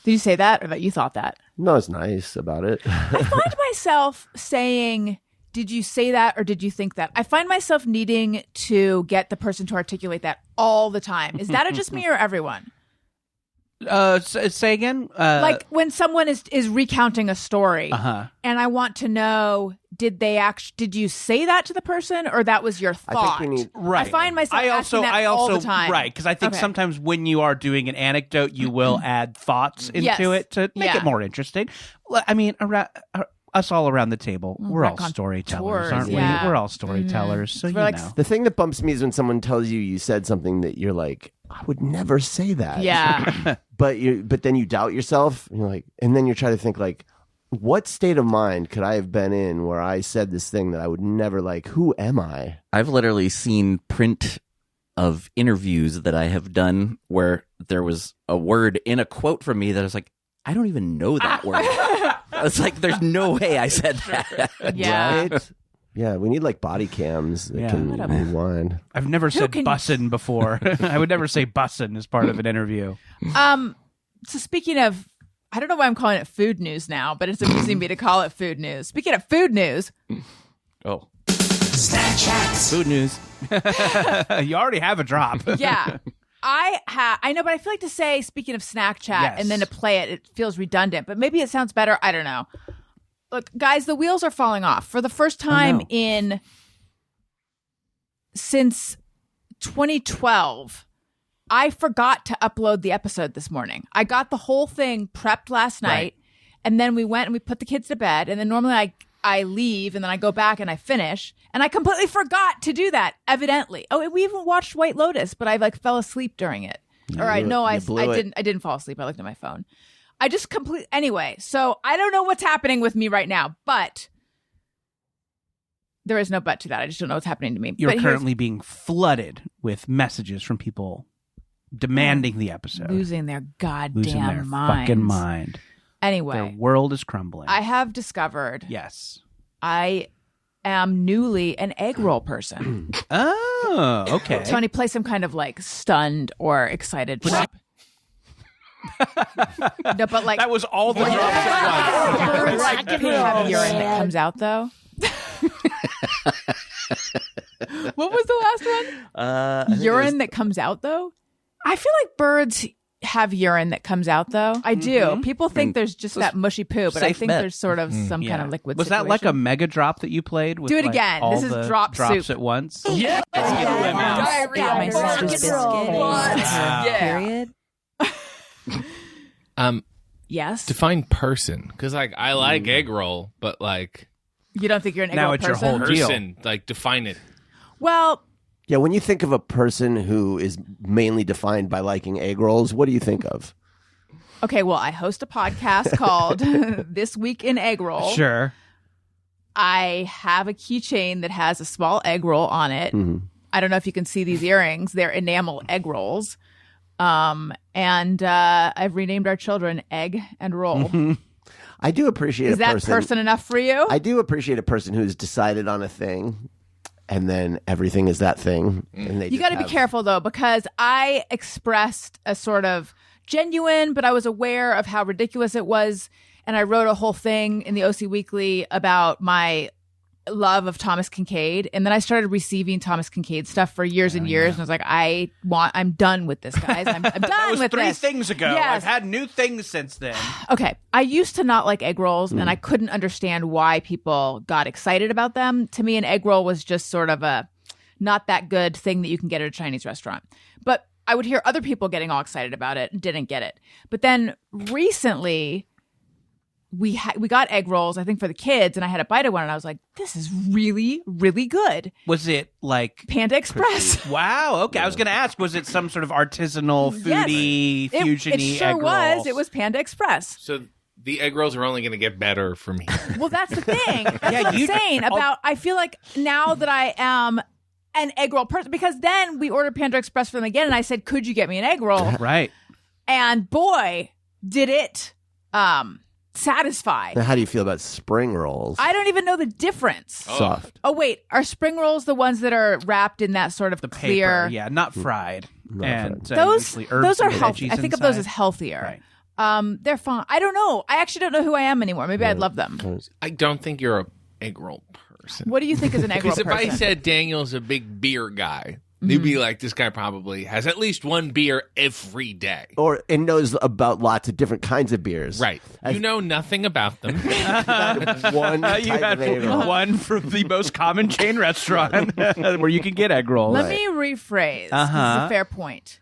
Did you say that or that you thought that? No, it's nice about it. I find myself saying, did you say that or did you think that? I find myself needing to get the person to articulate that all the time. Is that just me or everyone? Say again. Like when someone is recounting a story, Uh-huh. and I want to know, did you say that to the person, or that was your thought? I think we need- Right. I find myself asking that all the time. Right, because I think Okay. sometimes when you are doing an anecdote, you will add thoughts into Yes. it to make Yeah. it more interesting. Well, I mean, us all around the table, we're all storytellers, aren't we? yeah. We're all storytellers, so We're like know. The thing that bumps me is when someone tells you said something that you're like, I would never say that. Yeah. But then you doubt yourself. And you're like, and then you're trying to think like, what state of mind could I have been in where I said this thing that I would never like? Who am I? I've literally seen print of interviews that I have done where there was a word in a quote from me that I was like, I don't even know that word. It's like, there's no way I said that. Yeah. Right? Yeah, we need like body cams that Yeah. can rewind. I've never said can- bussin' before. I would never say bussin' as part of an interview. So speaking of, I don't know why I'm calling it food news now, but it's amusing me to call it food news. Speaking of food news, Oh, Snack Chats. food news. You already have a drop. yeah. I know, but I feel like to say, speaking of snack chat, Yes. and then to play it, it feels redundant, but maybe it sounds better. I don't know. Look, guys, the wheels are falling off for the first time since 2012. I forgot to upload the episode this morning. I got the whole thing prepped last night, and then we went and we put the kids to bed, and then normally I leave and then I go back and I finish, and I completely forgot to do that, evidently. Oh, we even watched White Lotus, but I fell asleep during it. I blew it. didn't fall asleep. I looked at my phone. I just anyway, so I don't know what's happening with me right now, but there is no but to that. I just don't know what's happening to me. You're But here's- currently being flooded with messages from people demanding the episode. losing their goddamn Losing their minds. fucking mind. Anyway, Their world is crumbling. I have discovered Yes. I am newly an egg roll person. Oh, okay. Tony, play some kind of like stunned or excited clip. No, but like That was all the drops at once. like have urine that comes out though. What was the last one? Urine that comes out though. I feel like birds have urine that comes out though. I do. People think there's just that mushy poo, but I safe think bet. there's sort of some kind of liquid. Was that like a situation. mega drop that you played? With Do it like again. all This is the drop drops soup. at once. Yeah. My sister's biscuit. Period. Yes. Define person, because like I like egg roll, but like You don't think you're an egg Now roll it's your person? whole deal. person, like define it. Well, Yeah, when you think of a person who is mainly defined by liking egg rolls, what do you think of? okay. Well, I host a podcast called This Week in Egg Roll. Sure. I have a keychain that has a small egg roll on it. I don't know if you can see these earrings. They're enamel egg rolls. And I've renamed our children Egg and Roll. I do appreciate Is that person enough for you? I do appreciate a person who's decided on a thing, and then everything is that thing. And they You got to be careful though, because I expressed a sort of genuine, but I was aware of how ridiculous it was. And I wrote a whole thing in the OC Weekly about my love of Thomas Kincaid. And then I started receiving Thomas Kincaid stuff for years and years. And I was like, I'm done with this, guys. I'm done That was with 3 this. things ago. Yes. I've had new things since then. Okay. I used to not like egg rolls and I couldn't understand why people got excited about them. To me, an egg roll was just sort of a not that good thing that you can get at a Chinese restaurant. But I would hear other people getting all excited about it and didn't get it. But then recently we got egg rolls, I think for the kids, and I had a bite of one and I was like, this is really, really good. Was it like Panda Express. wow? Okay, I was going to ask. Was it some sort of artisanal, foodie, Yes. fusiony It sure egg roll? was. It was Panda Express. So the egg rolls are only going to get better from here. Well, that's the thing. That's Yeah, what I'm saying about, I feel like now that I am an egg roll person, because then we ordered Panda Express for them again, and I said, could you get me an egg roll? Right. And boy, did it satisfy. Now, how do you feel about spring rolls? I don't even know the difference. Soft. Oh, wait. Are spring rolls the ones that are wrapped in that sort of The clear? paper, yeah, not fried. And Those usually herbs are and healthy. veggies I think of those inside. as healthier. Right. They're fine. I don't know. I actually don't know who I am anymore. Maybe I'd love them. I don't think you're a egg roll person. What do you think is an egg roll Because person? if I said Daniel's a big beer guy, You'd be like, this guy probably has at least one beer every day. And knows about lots of different kinds of beers. Right. You know nothing about them. One type You had of egg roll. one from the most common chain restaurant where you can get egg rolls. Let me rephrase. This is a fair point.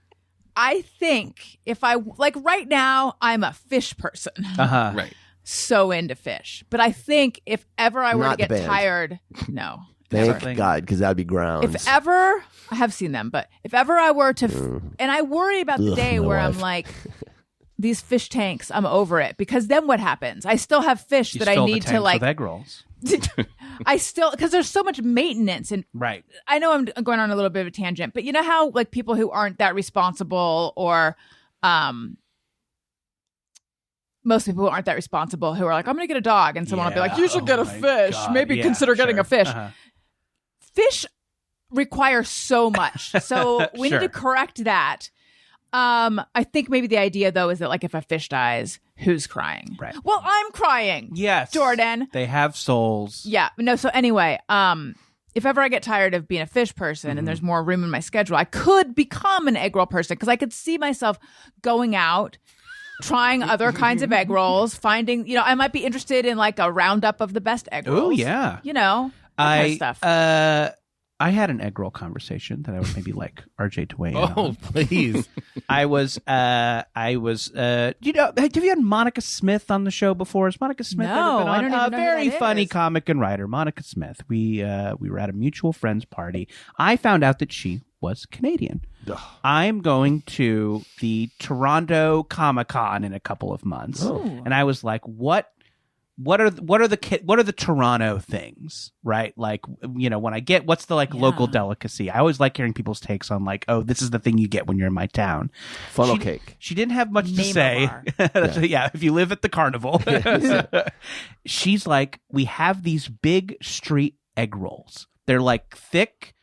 I think if I, like right now, I'm a fish person. Right. So into fish. But I think if ever I were Not to get the band. tired, no. Thank God, because that'd be grounds. If ever, I have seen them, but if ever I were to, and I worry about the day my where wife. I'm like, these fish tanks, I'm over it. Because then what happens? I still have fish You that I stole the need to tanks like, with egg rolls. I still, because there's so much maintenance. And Right. I know I'm going on a little bit of a tangent, but you know how like people who aren't that responsible or, most people who aren't that responsible who are like, I'm going to get a dog. And someone will be like, you should get a my fish. God. Maybe Yeah, consider getting sure. a fish. Fish require so much. So we need to Sure. correct that. I think maybe the idea though is that like if a fish dies, who's crying? Right. Well, I'm crying. Yes. Jordan. They have souls. Yeah. No, so anyway, if ever I get tired of being a fish person and there's more room in my schedule, I could become an egg roll person because I could see myself going out, trying other kinds of egg rolls, finding, you know, I might be interested in like a roundup of the best egg rolls. Oh, yeah. You know, that kind of stuff. I had an egg roll conversation that I would maybe like RJ to weigh in Oh, on. please. I was, you know, have you had Monica Smith on the show before? Has Monica Smith No, ever been on? I don't even know who very that funny is. comic and writer, Monica Smith. We were at a mutual friend's party. I found out that she was Canadian. I'm going to the Toronto Comic-Con in a couple of months. And I was like, what are the Toronto things, right? Like, you know, when I get what's the like local delicacy? I always like hearing people's takes on like, oh, this is the thing you get when you're in my town. Funnel cake. She didn't have much to Name a say. bar. Yeah, if you live at the carnival. She's like, we have these big street egg rolls. They're like thick.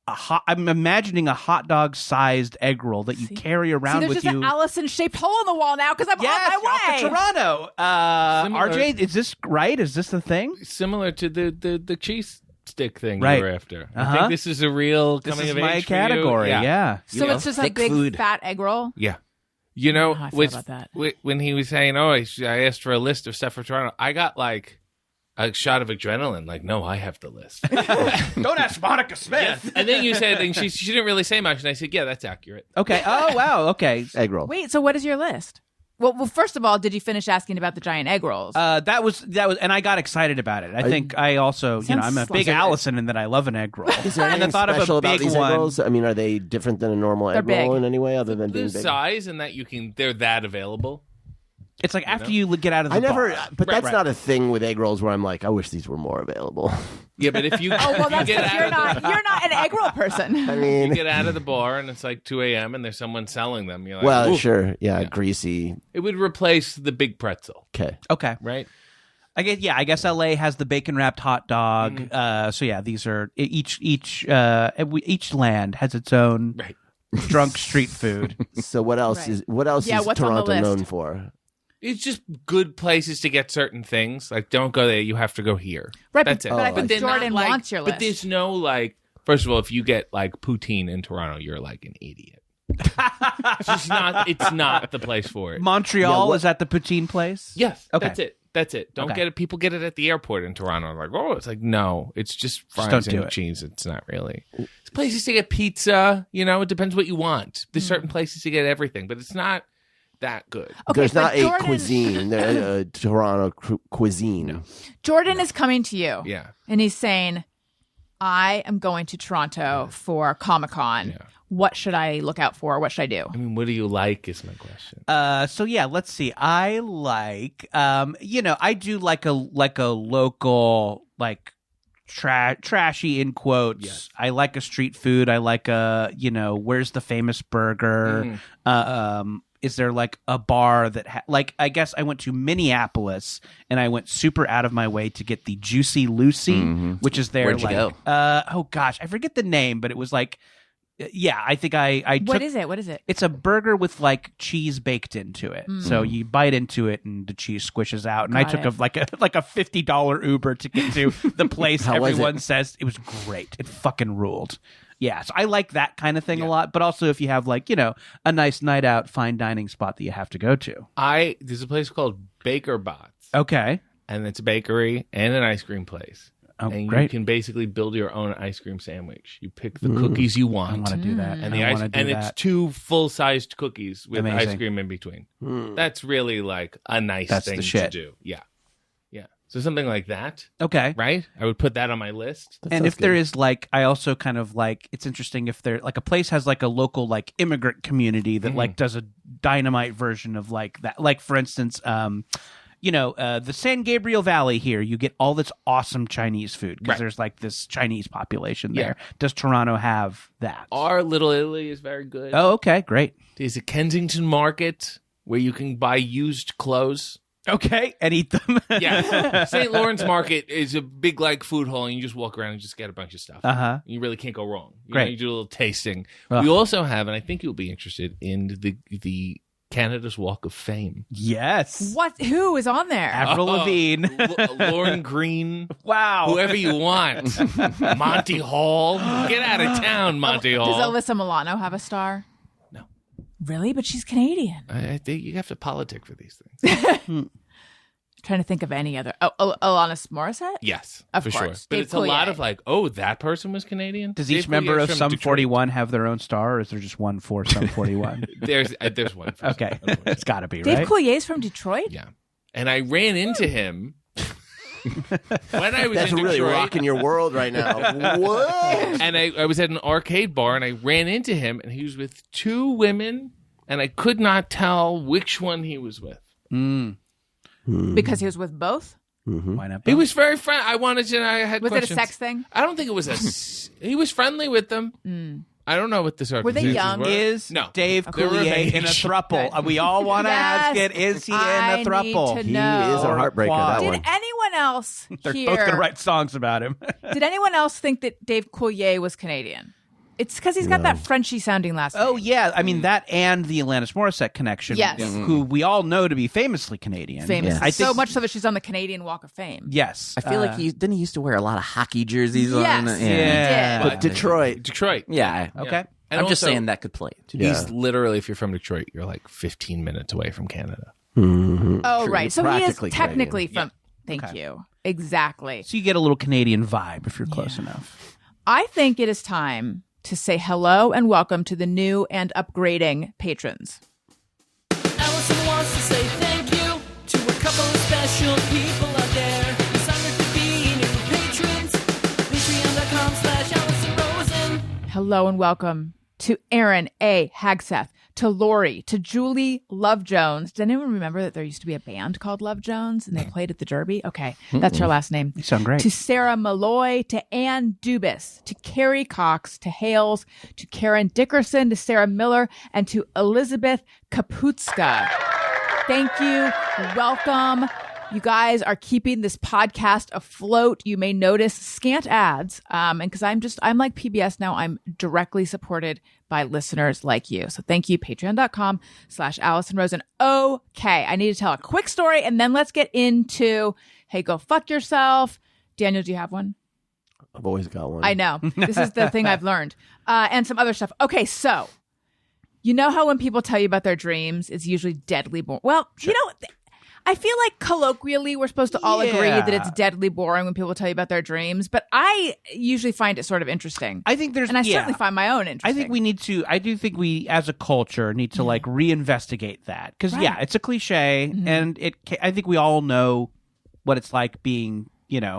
I'm imagining a hot dog sized egg roll that you carry around there's with just you. an Allison shaped hole in the wall now because I'm Yes, on my off way. to Toronto. Similar- RJ, is this right? Is this the thing? Similar to the cheese stick thing Right. you were after. I Uh-huh. think this is a real This coming is of my age for you. category. Yeah. So it's just a thick big food. fat egg roll. Yeah. You know, I feel with, about that. when he was saying, oh, I asked for a list of stuff for Toronto, I got like a shot of adrenaline. Like, no, I have the list. Don't ask Monica Smith. And then you said, and she didn't really say much. And I said, yeah, that's accurate. Okay. Oh, wow. Okay. Egg roll. Wait, so what is your list? Well, first of all, did you finish asking about the giant egg rolls? That was, and I got excited about it. I think I also, you know, I'm a big Sounds- Allison and that I love an egg roll. Is there and anything the thought of special a about big these egg one. rolls? I mean, are they different than a normal egg They're roll big. in any way other than The being big? size and that they're that available. It's like after you get out of the I never, bar. but that's Right. not a thing with egg rolls where I'm like, I wish these were more available. Yeah, but if you, oh, well, if you that's get because out you're not an egg roll person. I you mean, get out of the bar and it's like 2 a.m. and there's someone selling them. You're like, well, "Ooh." sure. Yeah, greasy. It would replace the big pretzel, Okay. Okay. right? I guess LA has the bacon wrapped hot dog. So yeah, these are each land has its own Right. drunk street food. So what else Right. is Yeah, is what's on the Toronto list? known for? It's just good places to get certain things. Like, don't go there. You have to go here. Right, That's but it. I think they're not Jordan like- wants your But list. there's no like. First of all, if you get like poutine in Toronto, you're like an idiot. It's just not. It's not the place for it. Montreal is at the poutine place. Yes. Okay. That's it. Don't Okay. get it. People get it at the airport in Toronto. Like, oh, it's like no. It's just fries don't do and it. cheese. It's not really. It's places to get pizza. You know, it depends what you want. There's certain places to get everything, but it's not that good. Okay, There's but not a Jordan- cuisine, a Toronto cuisine. Jordan is coming to you. Yeah. And he's saying, I am going to Toronto for Comic-Con. Yeah. What should I look out for? What should I do? I mean, what do you like? Is my question. So yeah, let's see. I like, I do like a local like trashy in quotes. Yes. I like a street food. I like where's the famous burger? Is there like a bar that like I guess I went to Minneapolis and I went super out of my way to get the Juicy Lucy, which is their Where'd you like go? Oh gosh, I forget the name, but it was like I think I What took, is it? What is it? it's a burger with like cheese baked into it. So you bite into it and the cheese squishes out. And I Got took it. like a $50 Uber to get to the place. How was Everyone it? says it was great. It fucking ruled. Yeah, so I like that kind of thing a lot. But also if you have like, a nice night out, fine dining spot that you have to go to. There's a place called Baker Bots. Okay. And it's a bakery and an ice cream place. Oh, and great. you can basically build your own ice cream sandwich. You pick the cookies you want. I want to do that. And it's 2 full-sized cookies with Amazing. ice cream in between. That's really like a nice thing to do. Yeah. Yeah. So something like that. Okay. Right? I would put that on my list. And if there is like, I also kind of like, it's interesting if there like a place has like a local like immigrant community that like does a dynamite version of like that. Like for instance, the San Gabriel Valley here, you get all this awesome Chinese food because there's like this Chinese population there. Does Toronto have that? Our Little Italy is very good. Oh, okay, great. There's a Kensington Market where you can buy used clothes. Okay, and eat them. Yeah. St. Lawrence Market is a big like food hall, and you just walk around and just get a bunch of stuff. Uh-huh. You really can't go wrong. Great. You do a little tasting. We also have, and I think you'll be interested in the Canada's Walk of Fame. Yes. What? Who is on there? Avril Lavigne. Lauren Green. Wow. Whoever you want. Monty Hall. Get out of town, Monty Hall. Does Alyssa Milano have a star? No. Really? But she's Canadian. I think you have to politic for these things. Trying to think of any other. Alanis Morissette? Yes, Of for course. sure. But Dave it's a lot Coulier. of like, that person was Canadian. Does Dave each member Coulier of from Sum Detroit. 41 have their own star, or is there just one for Sum 41? There's one. For Okay. some, It's got to be, Dave right? Coulier is from Detroit? Yeah, and I ran into him when I was That's in really Detroit, rocking your world right now. What? and I was at an arcade bar, and I ran into him, and he was with 2 women, and I could not tell which one he was with. Because he was with both? Why not? He was very friendly. I wanted to. I had Was questions. it a sex thing? I don't think it was he was friendly with them. I don't know what the circumstances Were they young? Is No. Dave They were of Coulier in a age. thruple? We all want to ask it. Is he in I a thruple? need to He know. is a heartbreaker, that Did one. anyone else They're here? both going to write songs about him. Did anyone else think that Dave Coulier was Canadian? It's because he's got that Frenchy sounding last name. Oh, yeah. I mean, that and the Alanis Morissette connection, Yes. who we all know to be famously Canadian. Famous. Yeah. I So think, much so that she's on the Canadian Walk of Fame. yes. I feel like he used to wear a lot of hockey jerseys Yes, on. he Yeah. did. But Detroit. Detroit. Yeah. Okay. And I'm just also, saying that could play. He's literally, if you're from Detroit, you're like 15 minutes away from Canada. Oh, right. So he is practically technically Canadian. from... Thank you. Exactly. So you get a little Canadian vibe if you're close enough. I think it is time to say hello and welcome to the new and upgrading patrons. Allison wants to say thank you to a couple of special people out there who signed up to be new patrons. Patreon.com/Allison Rosen. Hello and welcome to Aaron A. Hagseth, to Lori, to Julie Love Jones. Does anyone remember that there used to be a band called Love Jones and they played at the Derby? Okay, that's her last name. You sound great. To Sarah Malloy, to Ann Dubis, to Carrie Cox, to Hales, to Karen Dickerson, to Sarah Miller, and to Elizabeth Kaputska. Thank you. Welcome. You guys are keeping this podcast afloat. You may notice scant ads. And because I'm like PBS now, I'm directly supported by listeners like you. So thank you. Patreon.com/Allison Rosen. Okay. I need to tell a quick story and then let's get into, hey, go fuck yourself. Daniel, do you have one? I've always got one. I know. This is the thing I've learned. And some other stuff. Okay. So you know how when people tell you about their dreams, it's usually deadly boring. Well, you know, I feel like colloquially we're supposed to all agree that it's deadly boring when people tell you about their dreams, but I usually find it sort of interesting. I think there's, and I certainly find my own interesting. I do think we as a culture need to like reinvestigate that. Because it's a cliche and I think we all know what it's like being,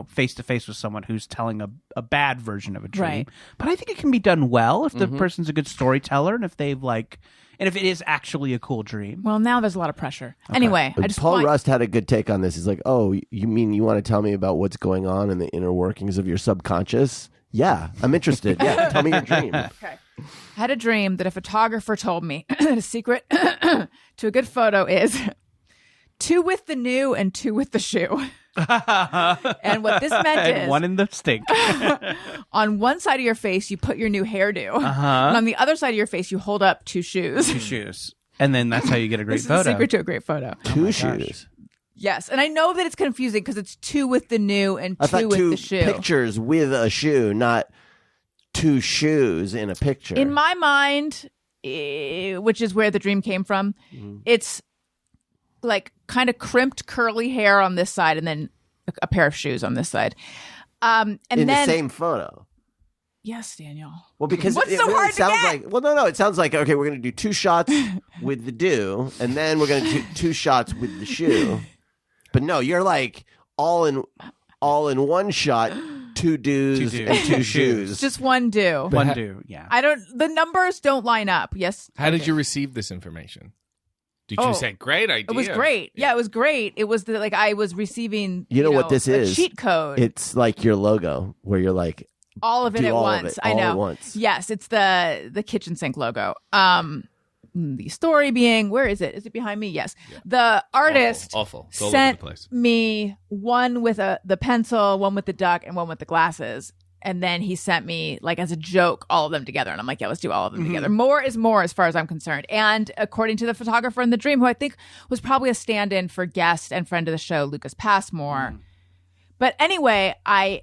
face to face with someone who's telling a bad version of a dream. Right. But I think it can be done well if the person's a good storyteller and if they've and if it is actually a cool dream. Well, now there's a lot of pressure. Anyway, I just Paul Rust had a good take on this. He's like, "Oh, you mean you want to tell me about what's going on in the inner workings of your subconscious? Yeah, I'm interested. Yeah, tell me your dream." Okay. I had a dream that a photographer told me that a secret to a good photo is 2 with the new and 2 with the shoe. And what this meant is one in the stink. on one side of your face, you put your new hairdo. And on the other side of your face, you hold up 2 shoes. 2 shoes. And then that's how you get a great This is photo. the secret to a great photo. 2 shoes. Yes. And I know that it's confusing because it's 2 with the new and 2 I thought with 2 the shoe. pictures with a shoe, not two shoes in a picture. In my mind, which is where the dream came from, it's like kind of crimped curly hair on this side and then a pair of shoes on this side. And in then the same photo. Yes, Daniel. Well, because What's it so really hard to sounds get? like no, it sounds like okay, we're going to do 2 shots with the do, and then we're going to do 2 shots with the shoe. But no, you're like all in one shot, 2 do's and 2 shoes. Just one do. One do, yeah. The numbers don't line up. Yes. How did you receive this information? Did you say great idea? It was great. Yeah, it was great. It was like I was receiving. You know what this a is? Cheat code. It's like your logo, where you're like all of it do at all once. of it, I all know. at once. Yes, it's the kitchen sink logo. The story being, where is it? Is it behind me? Yes. Yeah. The artist awful. It's all over sent the place. me one with the pencil, one with the duck, and one with the glasses. And then he sent me, like, as a joke, all of them together. And I'm like, yeah, let's do all of them together. More is more as far as I'm concerned. And according to the photographer in the dream, who I think was probably a stand-in for guest and friend of the show, Lucas Passmore. But anyway, I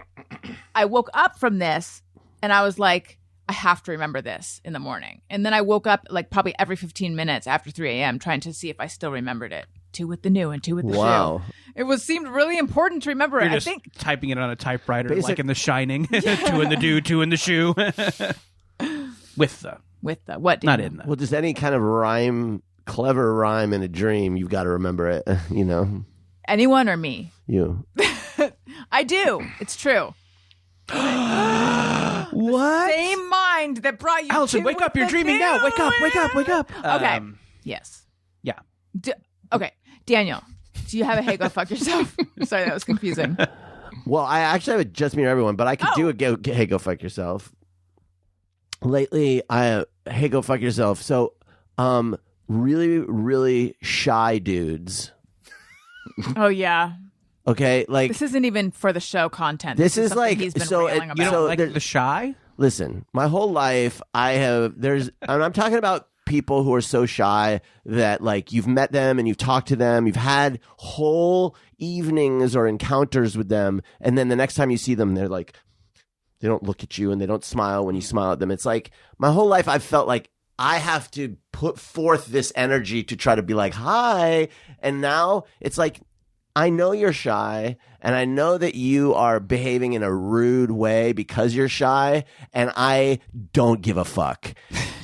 woke up from this and I was like, I have to remember this in the morning. And then I woke up like probably every 15 minutes after 3 a.m. trying to see if I still remembered it. 2 with the new and 2 with the shoe. It seemed really important to remember You're it. just I think typing it on a typewriter like in The Shining. 2 in the do, 2 in the shoe. With the what? Not in the. Well, just any kind of clever rhyme in a dream, you've got to remember it. You know, anyone or me? you. I do. It's true. What? Same mind that brought you. Allison, 2 wake up! with You're the dreaming new now. Wake up! Wake up! Wake up! Okay. Yes. Yeah. Okay, Daniel, do you have a hey go fuck yourself? Sorry, that was confusing. Well, I actually have a just me or everyone, but I could do a hey go fuck yourself. Lately, hey go fuck yourself. So, really, really shy dudes. Oh yeah. Okay, like This isn't even for the show content. This is something like- he's been so railing it- about. You So don't like there- The Shy? listen, my whole life and I'm talking about people who are so shy that like you've met them and you've talked to them, you've had whole evenings or encounters with them, and then the next time you see them, they're like, they don't look at you and they don't smile when you smile at them. It's like my whole life I've felt like I have to put forth this energy to try to be like, hi. And now it's like, I know you're shy and I know that you are behaving in a rude way because you're shy, and I don't give a fuck.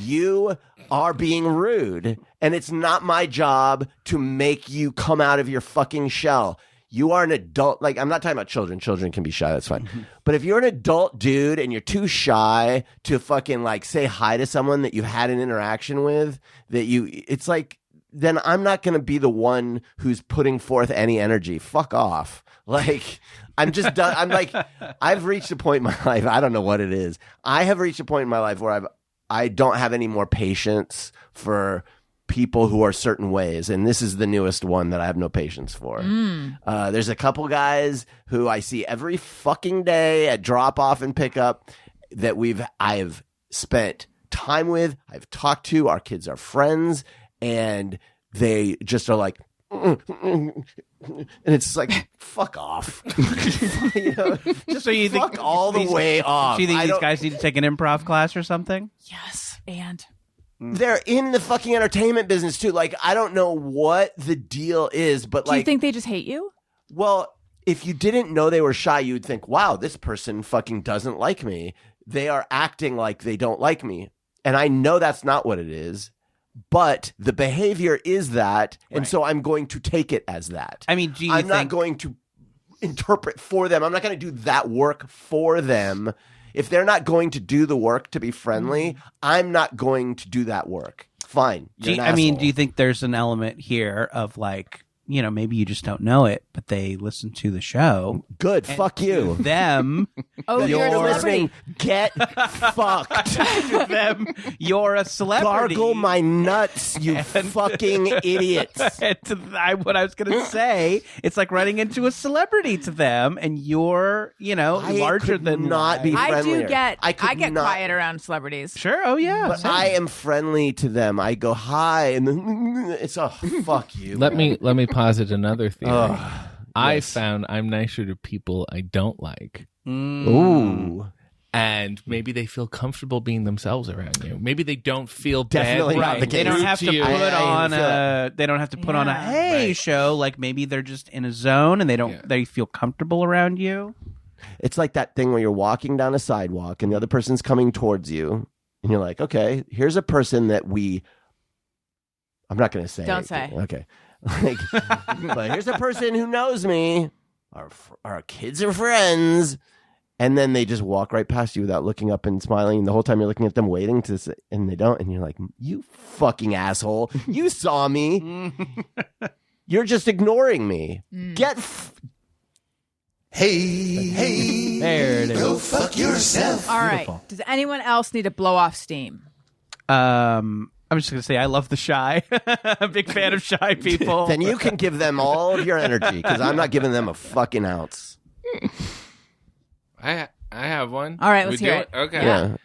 You are being rude, and it's not my job to make you come out of your fucking shell. You are an adult. Like, I'm not talking about children. Children can be shy. That's fine. But if you're an adult dude and you're too shy to fucking like say hi to someone that you've had an interaction with, it's like, then I'm not going to be the one who's putting forth any energy. Fuck off. Like, I'm just done. I'm like, I've reached a point in my life. I don't know what it is. I have reached a point in my life where I don't have any more patience for people who are certain ways. And this is the newest one that I have no patience for. There's a couple guys who I see every fucking day at drop off and pick up that I've spent time with. I've talked to. Our kids are friends. And they just are like, and it's like, fuck off. You know, just So you fuck think all the way off. Do you think I these don't- guys need to take an improv class or something? Yes, and They're in the fucking entertainment business too. Like, I don't know what the deal is, but do you like, think they just hate you? well, if you didn't know they were shy, you'd think, wow, this person fucking doesn't like me. They are acting like they don't like me. And I know that's not what it is. But the behavior is that, and so I'm going to take it as that. I mean, do you I'm not think- going to interpret for them. I'm not going to do that work for them. If they're not going to do the work to be friendly, I'm not going to do that work. Fine. Do You're you, an do asshole. you think there's an element here of like, you know, maybe you just don't know it, but they listen to the show. Good. Fuck you. Them, Oh, you're a You're celebrity. listening. Get fucked. to them, you're a celebrity. Gargle my nuts, you fucking idiots. And what I was going to say, it's like running into a celebrity to them, and you're, you know, I larger could than not be life. I friendlier. do get I could get not- quiet around celebrities. Sure. Oh yeah. But same. I am friendly to them. I go hi, and then it's fuck you. Let me posit another theory. I found I'm nicer to people I don't like. Ooh. and maybe they feel comfortable being themselves around you. Maybe they don't feel Definitely bad. not the They don't case. have to you. put on I they don't have to put on a Yeah. hey Right. show. Like maybe they're just in a zone and Yeah. they feel comfortable around you. It's like that thing where you're walking down a sidewalk and the other person's coming towards you, and you're like, okay, here's a person that I'm not going to say. Don't say. Okay. Like, but here's a person who knows me. Our kids are friends. And then they just walk right past you without looking up and smiling. And the whole time you're looking at them waiting to say, and they don't. And you're like, you fucking asshole. You saw me. You're just ignoring me. Get Hey, There it is. go fuck yourself. All right. Beautiful. Does anyone else need to blow off steam? I'm just gonna say I love the shy. I'm a big fan of shy people. Then you can give them all of your energy because I'm not giving them a fucking ounce. I have one. All right, We let's do hear it. Okay. Yeah.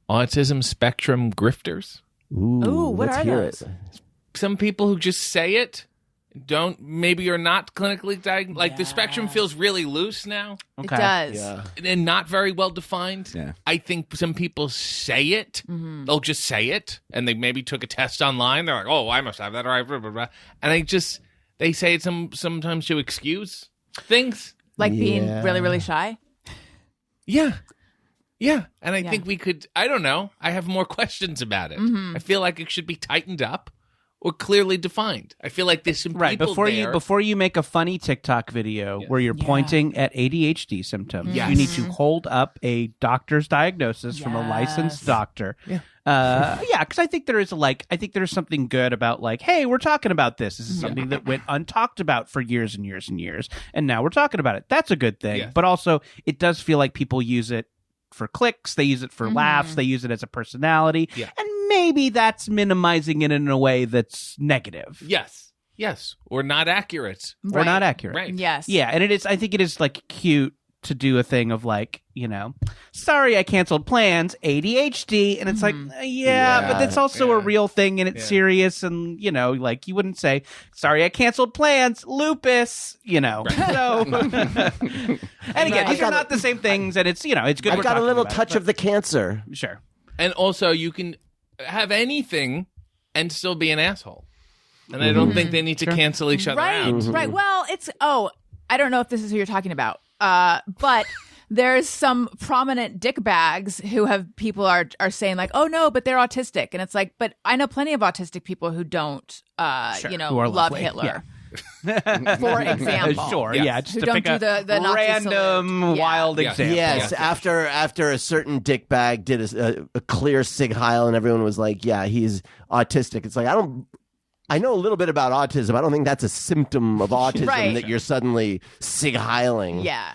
Autism spectrum grifters. Ooh, what let's are hear those? it. Some people who just say it maybe you're not clinically diagnosed. Like the spectrum feels really loose now It does. Yeah. and not very well defined. Yeah. I think some people say it. They'll just say it, and they maybe took a test online. They're like, "Oh, I must have that," or blah, blah, blah. And they say it sometimes to excuse things. Like being Yeah. really, really shy. Yeah. Yeah. And I Yeah. think we could, I don't know. I have more questions about it. I feel like it should be tightened up or clearly defined. I feel like there's some Right people there. before you make a funny TikTok video where you're pointing at ADHD symptoms, Yes. you need to hold up a doctor's diagnosis from a licensed doctor. Yeah. Because I think there's something good about like, hey, we're talking about this. This is something that went untalked about for years and years and years, and now we're talking about it. That's a good thing. Yes. But also, it does feel like people use it for clicks. They use it for laughs. They use it as a personality. Yeah. And maybe that's minimizing it in a way that's negative. Yes. Yes. Or not accurate. Or Right. not accurate. Right. Yes. Yeah, and I think it is like cute to do a thing of like, sorry I canceled plans, ADHD, and it's like, Yeah. but that's also a Yeah. real thing and it's Yeah. serious, and like you wouldn't say, sorry I canceled plans, lupus, So and again, these are not the same things, and it's it's good. I've we're got a talking little about it, touch but- of the cancer. sure. And also, you can have anything and still be an asshole. And I don't think they need to cancel each other Right. out. Right. Well, I don't know if this is who you're talking about. But there's some prominent dick bags who have people are saying like, oh no, but they're autistic. And it's like, but I know plenty of autistic people who don't, who are love lovely. Hitler. For example. Sure, Yeah. yeah, just Who to don't pick do a the Nazi random salute. Yeah. wild Yeah. example. Yes, after a certain dick bag did a clear Sig Heil, and everyone was like, "Yeah, he's autistic." It's like I know a little bit about autism. I don't think that's a symptom of autism Right. that you're suddenly Sig Heiling. Yeah.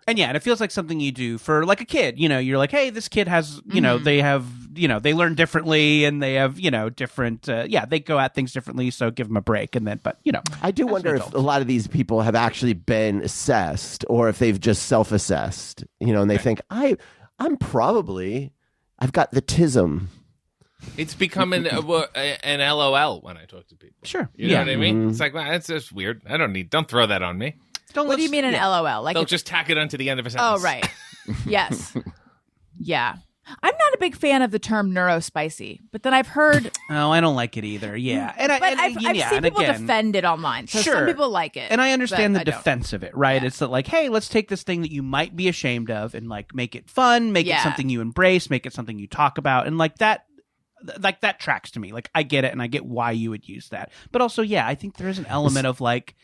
And it feels like something you do for like a kid. You're like, hey, this kid has, they have, they learn differently and they have, different, they go at things differently. So give them a break. And then, but, I do wonder if a lot of these people have actually been assessed, or if they've just self-assessed. And they think I've got the tism. It's become an LOL when I talk to people. sure. You know what I mean? It's like, well, that's just weird. Don't throw that on me. What do you mean an LOL? Like They'll it's- just tack it onto the end of a Oh, sentence. right. Yes. Yeah. I'm not a big fan of the term neurospicy, but then I've heard, Oh, I don't like it either. Yeah. And but I've seen people again, defend it online. So Sure. some people like it. And I understand but the I don't. defense of it, right? Yeah. It's that like, hey, let's take this thing that you might be ashamed of and like make it fun, make it Yeah. something you embrace, make it something you talk about, and like that tracks to me. Like I get it, and I get why you would use that. But also, yeah, I think there is an element of like,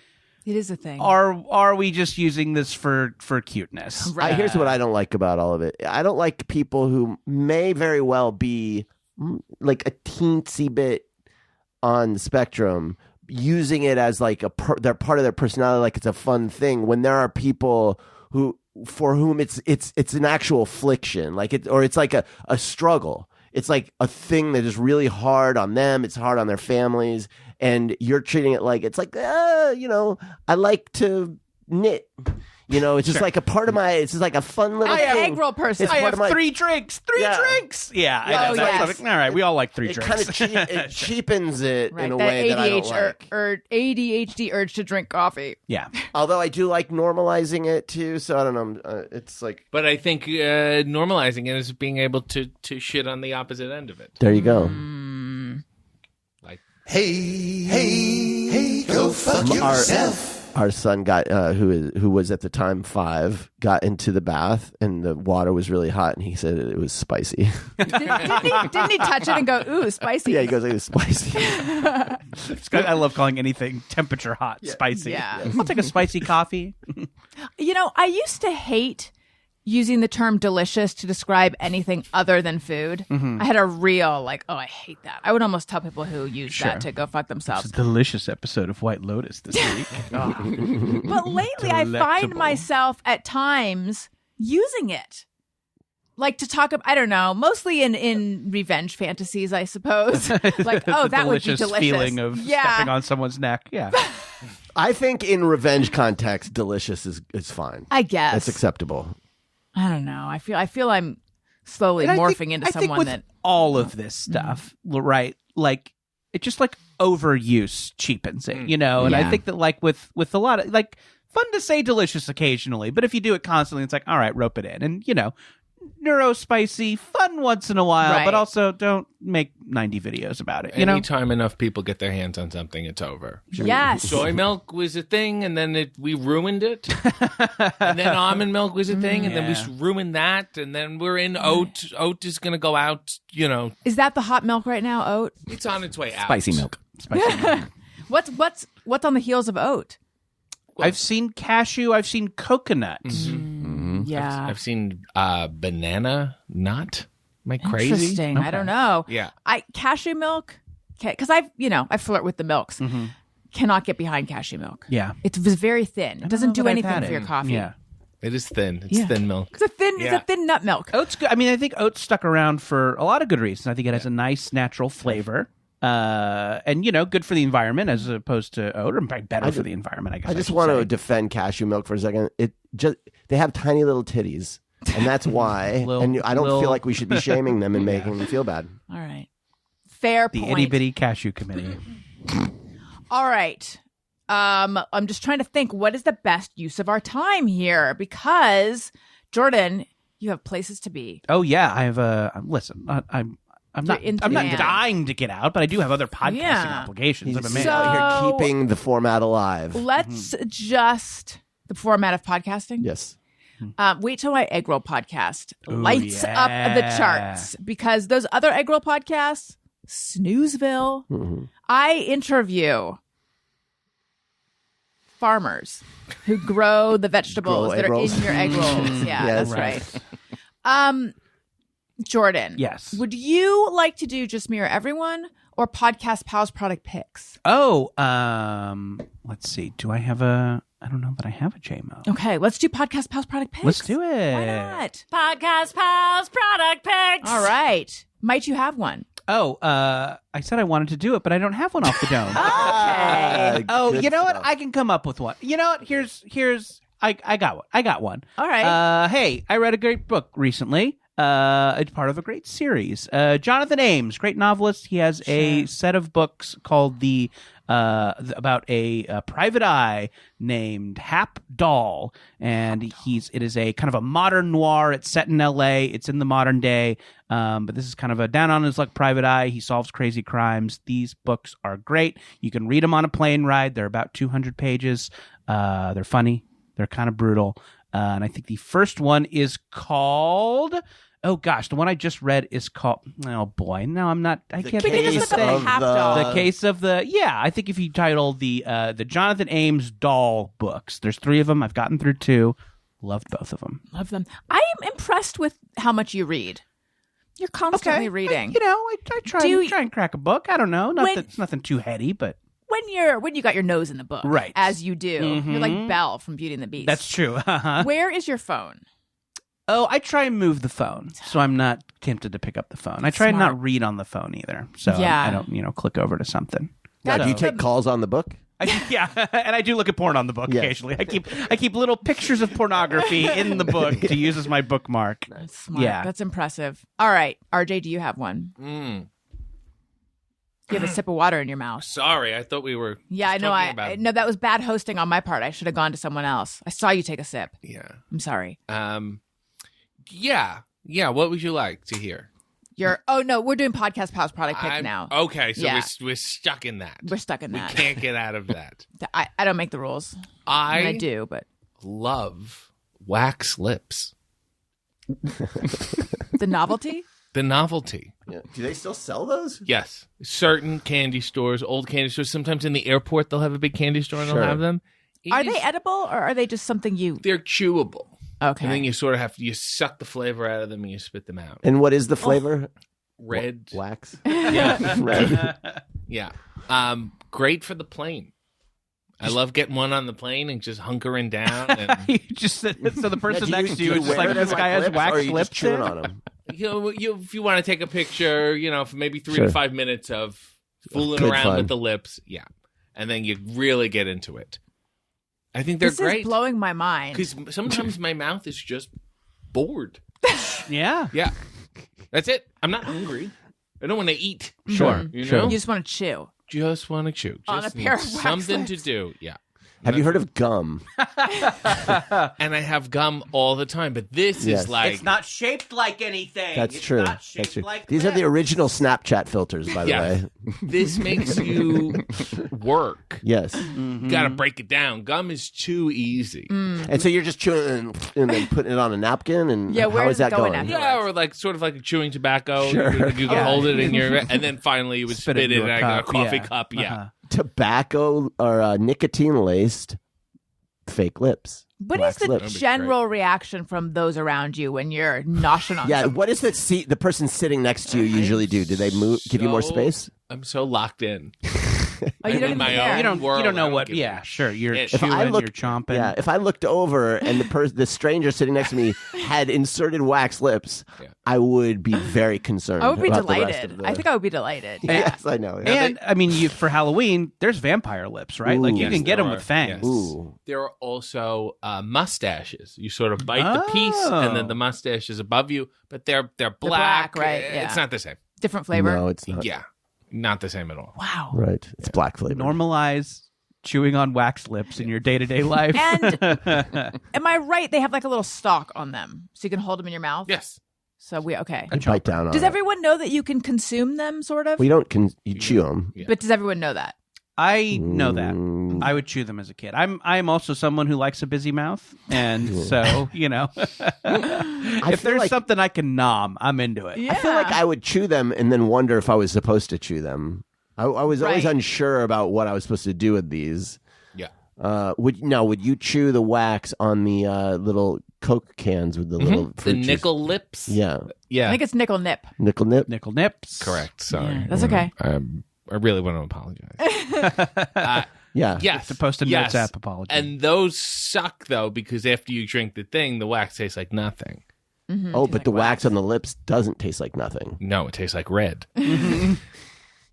It is a thing. are we just using this for cuteness? Right. Here's what I don't like about all of it. I don't like people who may very well be like a teensy bit on the spectrum, using it as like they're part of their personality, like it's a fun thing. When there are people for whom it's an actual affliction, like it's like a struggle. It's like a thing that is really hard on them. It's hard on their families. And you're treating it like it's like, I like to knit. You know, it's just like a part of my. It's just like a fun little. I'm an thing. egg roll person. It's I part have of my- 3 drinks. 3 Yeah. drinks. Yeah, I know. Oh, That's yes. like, all right, we all like 3 It drinks. kind of it cheapens it Right, in a that way that I don't ADHD like. ADHD urge to drink coffee. yeah. Although I do like normalizing it too, so I don't know. It's like But I think normalizing it is being able to shit on the opposite end of it. there you go. Like, Hey, go fuck yourself. Our son got who was at the time 5 got into the bath and the water was really hot and he said it was spicy. Didn't he touch it and go, ooh, spicy? Yeah, he goes, it was spicy. I love calling anything temperature hot spicy. Yeah. I'll take a spicy coffee. You know, I used to hate using the term delicious to describe anything other than food. I had a real, like, oh, I hate that. I would almost tell people who use that to go fuck themselves. It's a delicious episode of White Lotus this week. But lately, I find Delectable. myself at times using it. Like to talk about, I don't know, mostly in revenge fantasies, I suppose. Like, oh, The that would be delicious delicious. feeling of stepping on someone's neck. Yeah. I think in revenge context, delicious is fine. I guess. That's acceptable. I don't know. I feel I'm slowly And I morphing think- into I think someone with that all of this stuff, right? Like it just like overuse cheapens it, you know. And I Yeah. think that like with a lot of like fun to say delicious occasionally, but if you do it constantly, it's like all right, rope it in, and you know, neuro spicy, fun once in a while, Right. but also don't make 90 videos about it. You know, anytime enough people get their hands on something, it's over. yes. Soy milk was a thing, and then we ruined it. And then almond milk was a thing, and then Yeah. we ruined that. And then we're in oat. Oat is going to go out. You know, Is that the hot milk right now, oat? it's on its way out. Spicy milk. spicy milk. What's on the heels of oat? I've seen cashew. I've seen coconut. Yeah. I've seen banana nut. Am I crazy? Interesting. I don't know. Yeah. Cashew milk, because I flirt with the milks. Cannot get behind cashew milk. Yeah. It's very thin. It doesn't do anything for your coffee. Yeah. It is thin. It's thin milk. It's a thin nut milk. Oat's good. I mean, I think oat's stuck around for a lot of good reasons. I think it has a nice natural flavor. And you know, good for the environment as opposed to oat, or in fact, better for the environment. I guess I just should want say. to defend cashew milk for a second. They have tiny little titties, and that's why. And I don't feel like we should be shaming them and making them feel bad. All right. Fair the point. itty bitty cashew committee. All right. I'm just trying to think what is the best use of our time here, because Jordan, you have places to be. Oh yeah, I have listen. I'm not in dying demand. to get out, but I do have other podcasting Yeah. obligations. I'm a man. So- out here keeping the format alive. Let's adjust the format of podcasting. Yes. Wait till my egg roll podcast Ooh, lights up the charts, because those other egg roll podcasts, Snoozeville, I interview farmers who grow the vegetables Grow that egg are rolls. in your egg rolls. Yeah, Yeah, that's right. Jordan. Yes. Would you like to do Just Me or Everyone or Podcast Pals product picks? Oh, let's see. Do I have a? I don't know that I have a JMO. Okay, let's do Podcast Pals product picks. Let's do it. Why not? Podcast Pals product picks. All right. Might you have one? Oh, I said I wanted to do it, but I don't have one off the dome. Okay. Oh, Good you know what? stuff. I can come up with one. You know what? Here's I got one. I got one. All right. Hey, I read a great book recently. It's part of a great series. Jonathan Ames, great novelist. He has a set of books called about a private eye named Hap Doll, and it is a kind of a modern noir. It's set in L.A. It's in the modern day, but this is kind of a down on his luck private eye. He solves crazy crimes. These books are great. You can read them on a plane ride. They're about 200 pages. They're funny. They're kind of brutal. And I think the first one is called. Oh gosh, the one I just read is called. Oh boy, no, I'm not. I can't We can think just of look the up thing. Hap Doll. The case of the I think if you title the Jonathan Ames Doll books, there's 3 of them. I've gotten through 2. Loved both of them. Love them. I am impressed with how much you read. You're constantly reading. I try, Do you- try and crack a book. I don't know. It's nothing too heady, but when you got your nose in the book, Right. as you do, you're like Belle from Beauty and the Beast. that's true. Where is your phone? Oh, I try and move the phone, so I'm not tempted to pick up the phone. I try and Smart. not read on the phone either, so Yeah. I don't, click over to something. Now, do you That's take calls on the book? And I do look at porn on the book Yes. occasionally. I keep little pictures of pornography in the book to use as my bookmark. That's smart. Yeah. That's impressive. All right, RJ, do you have one? You have a sip of water in your mouth. Sorry, I thought we were. Yeah, I know. talking about- No, that was bad hosting on my part. I should have gone to someone else. I saw you take a sip. Yeah. I'm sorry. Yeah. What would you like to hear? Oh no, we're doing podcast pause product pick I'm- now. Okay, so Yeah. we're stuck in that. We're stuck in We that. can't get out of that. I don't make the rules. I mean, I I do, but love wax lips. the novelty. The novelty. Yeah. Do they still sell those? Yes. Certain candy stores, old candy stores, sometimes in the airport they'll have a big candy store and Sure. they'll have them. Are they edible or are they just something you? They're chewable. Okay. And then you sort of you suck the flavor out of them and you spit them out. And what is the flavor? Red. Wax. Yeah. Red. Yeah. Great for the plane. I love getting one on the plane and just hunkering down. And You just so the person Yeah, next to you do is just wear like, it this as guy has lips, or wax are you just lips. chewing in? on them. if you want to take a picture, for maybe 3 Sure. to 5 minutes of fooling Good around fun. with the lips. Yeah. And then you really get into it. I think they're This great. is blowing my mind. Because sometimes my mouth is just bored. Yeah. Yeah. That's it. I'm not hungry. I don't want to eat. Sure. You Sure. know? You just want to chew. Just want to chew. On a Just pair of need wax something lips. to do. Yeah. Have you heard of gum? And I have gum all the time, but this Yes. is like It's not shaped like anything. That's It's true. Not shaped That's true. Like These are the lips. original Snapchat filters, by the Yeah. way. this makes you work. Yes. You got to break it down. Gum is too easy. And so you're just chewing and then putting it on a napkin, and Yeah, how where is is it that going going? after? Yeah, or like sort of like chewing tobacco. Sure. You can hold it in your, and then finally you would Spit spit it it into in a a cup, coffee yeah. cup. Yeah. Uh-huh. Tobacco or nicotine laced fake lips. What is Wax the lips. general reaction from those around you when you're noshing on Yeah, something? what does the person sitting next to you usually do? Do they give you more So- space? I'm so locked in. Oh, you I'm don't in even my care. own You don't world. know I don't what. give Yeah, a sure. You're shit. If chewing. I You're chomping. Yeah, if I looked over and the stranger sitting next to me had inserted wax lips, Yeah. I would be very concerned. I would be about the rest delighted. of the- I think I would be delighted. Yes, I know. Yeah. And I mean, for Halloween, there's vampire lips, right? Like Ooh. you Yes, can get there them are. with fangs. Yes. Ooh. There are also mustaches. You sort of bite the piece, and then the mustache is above you, but they're black. black, right, yeah. It's not the same. Different flavor. No, it's not. Yeah, not the same at all. Wow. Right. It's black flavor. Normalize chewing on wax lips in your day-to-day life. And am I right? They have like a little stalk on them, so you can hold them in your mouth. Yes. So okay. You bite down on Does it. everyone know that you can consume them, sort of? We don't. You chew them. Yeah. But does everyone know that? I know that. Mm. I would chew them as a kid. I'm also someone who likes a busy mouth, and so if feel there's like- something I can nom, I'm into it. Yeah. I feel like I would chew them and then wonder if I was supposed to chew them. I was always Right. unsure about what I was supposed to do with these. Yeah. Would you chew the wax on the little Coke cans with the little The fruit juice? nickel lips. Yeah, Yeah. I think it's nickel nip. nickel nip. Nickel nips. Correct. Sorry. Yeah, that's okay. I really want to apologize. Yeah, Yes. To post a yes. notes app apology. And those suck though, because after you drink the thing, the wax tastes like nothing. Oh, but the wax on the lips doesn't taste like nothing. No, it tastes like red.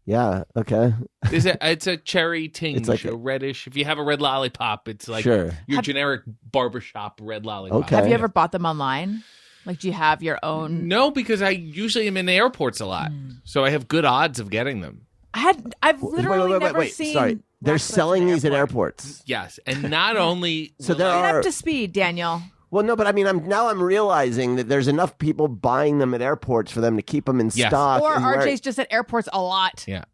Yeah. Okay. It's a cherry tinge, It's like a reddish. If you have a red lollipop, it's like Sure. your generic barbershop red lollipop. Okay. Have you ever bought them online? Like, do you have your own? No, because I usually am in the airports a lot, so I have good odds of getting them. I've literally never seen. Sorry, they're wax lips selling in an these at airport. airports. Yes, and not only So will there I- Get are- up to speed, Daniel. Well, no, but I mean, I'm realizing that there's enough people buying them at airports for them to keep them in Yes. stock. Or and RJ's just at airports a lot. Yeah.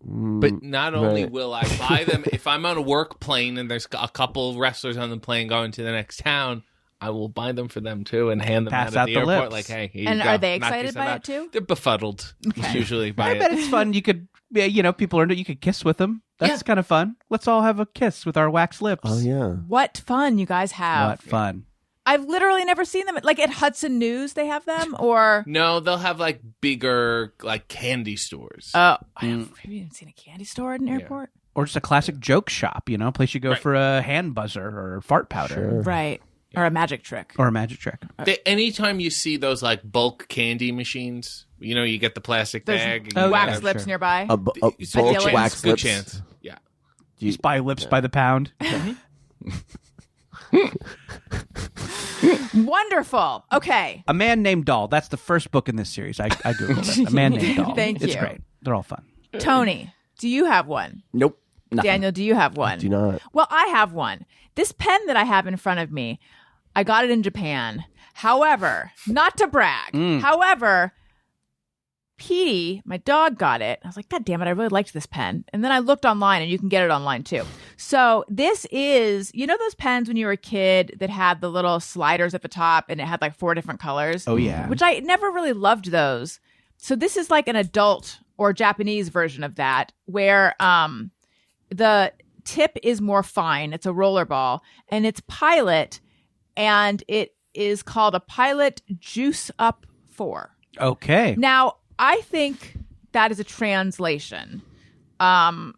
But not only right. will I buy them, if I'm on a work plane and there's a couple wrestlers on the plane going to the next town, I will buy them for them too and hand them Pass out at out the the airport. lips. Like, hey, here you And go. are they Knock excited yourself by out. it too? They're befuddled usually by I bet it. it's fun. You could, people are. You could kiss with them. That's Yeah. kind of fun. Let's all have a kiss with our wax lips. Oh yeah. What fun you guys have! What fun! I've literally never seen them. Like at Hudson News, they have them, or No, they'll have like bigger like candy stores. I haven't even seen a candy store at an airport. Or just a classic joke shop. A place you go Right. for a hand buzzer or fart powder Right. Or a magic trick. or a magic trick. Anytime you see those like bulk candy machines, you get the plastic There's bag. and Oh, you wax yeah, have- lips sure. nearby. A Good bulk chance, wax good lips. chance. Yeah. Just buy Lips by the pound. Wonderful. Okay. A Man Named Doll. That's the first book in this series. I Googled it. A Man Named Doll. Thank It's you. great. They're all fun. Tony, do you have one? Nope. Nothing. Daniel, do you have one? Do not. Well, I have one. This pen that I have in front of me, I got it in Japan. However, not to brag. However, Petey, my dog, got it. I was like, God damn it, I really liked this pen. And then I looked online, and you can get it online too. So this is, you know those pens when you were a kid that had the little sliders at the top and it had like 4 different colors? Oh, yeah. Which I never really loved those. So this is like an adult or Japanese version of that, where the tip is more fine. It's a roller ball, and it's Pilot, and it is called a Pilot Juice Up 4. Okay. Now, I think that is a translation, but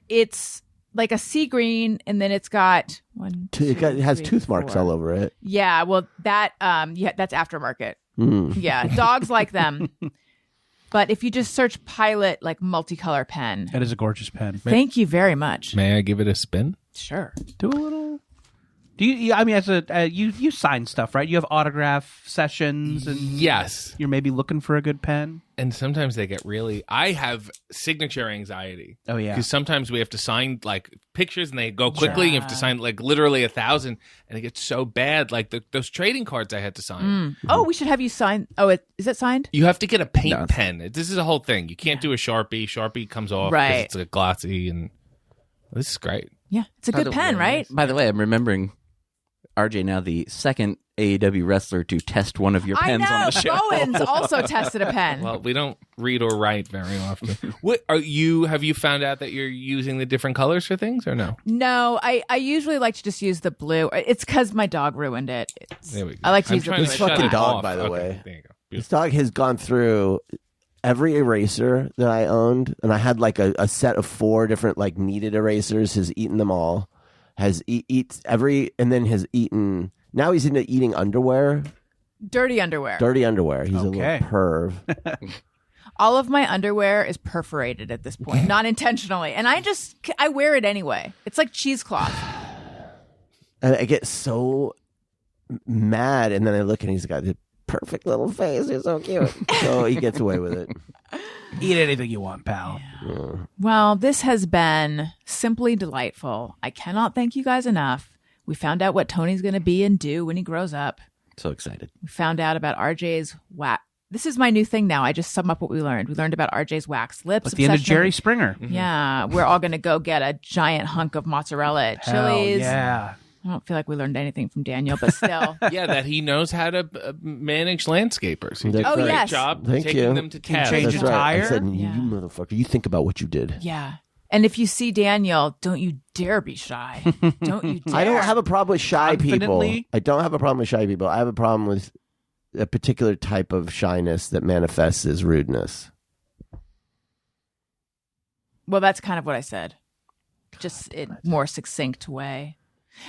it's like a sea green, and then it's got It has tooth marks all over it. Yeah, well, that's aftermarket. Yeah, dogs like them. But if you just search Pilot, like multicolor pen. That is a gorgeous pen. Thank you very much. May I give it a spin? Sure. Do a little. Do you? I mean, as a you sign stuff, right? You have autograph sessions, and Yes. you're maybe looking for a good pen. And sometimes they get really. I have signature anxiety. Oh, yeah. Because sometimes we have to sign like pictures and they go quickly. You have to sign like literally 1,000, and it gets so bad. Like those trading cards I had to sign. Oh, we should have you sign. Oh, is it signed? You have to get a paint pen. This is a whole thing. You can't do a Sharpie. Sharpie comes off. 'cause Right. It's like glossy, and this is great. Yeah, it's a good pen, right? By the way, I'm remembering RJ now the second AEW wrestler to test one of your pens I know. on the show. Bowens also tested a pen. Well, we don't read or write very often. What are you? Have you found out that you're using the different colors for things, or no? No, I usually like to just use the blue. It's because my dog ruined it. There we go. I like to I'm use the trying blue. to shut fucking it dog, off. by the Okay, way. there you go. This dog has gone through every eraser that I owned, and I had like a set of 4 different like kneaded erasers. Has eaten them all. Has eats every, and then has eaten. Now he's into eating underwear, Dirty underwear. dirty underwear. He's a Okay. little perv. All of my underwear is perforated at this point, not intentionally. And I wear it anyway. It's like cheesecloth. And I get so mad, and then I look and he's got this perfect little face. He's so cute. So he gets away with it. Eat anything you want, pal. Well, this has been simply delightful. I cannot thank you guys enough. We found out what Tony's going to be and do when he grows up. So excited. We found out about RJ's wax. This is my new thing now. I just sum up what we learned. We learned about RJ's wax lips. Like the end of obsession. Jerry Springer. Yeah, we're all going to go get a giant hunk of mozzarella at Hell Chili's. yeah. I don't feel like we learned anything from Daniel, but still. Yeah, that he knows how to manage landscapers. He did That's a great yes. job Thank taking you. them to Can task. change That's a right. tire? I said, you Yeah. motherfucker, you think about what you did. Yeah. And if you see Daniel, don't you dare be shy. Don't you dare. I don't have a problem with shy people. Confidently? I don't have a problem with shy people. I have a problem with a particular type of shyness that manifests as rudeness. Well, that's kind of what I said. Just in more succinct way.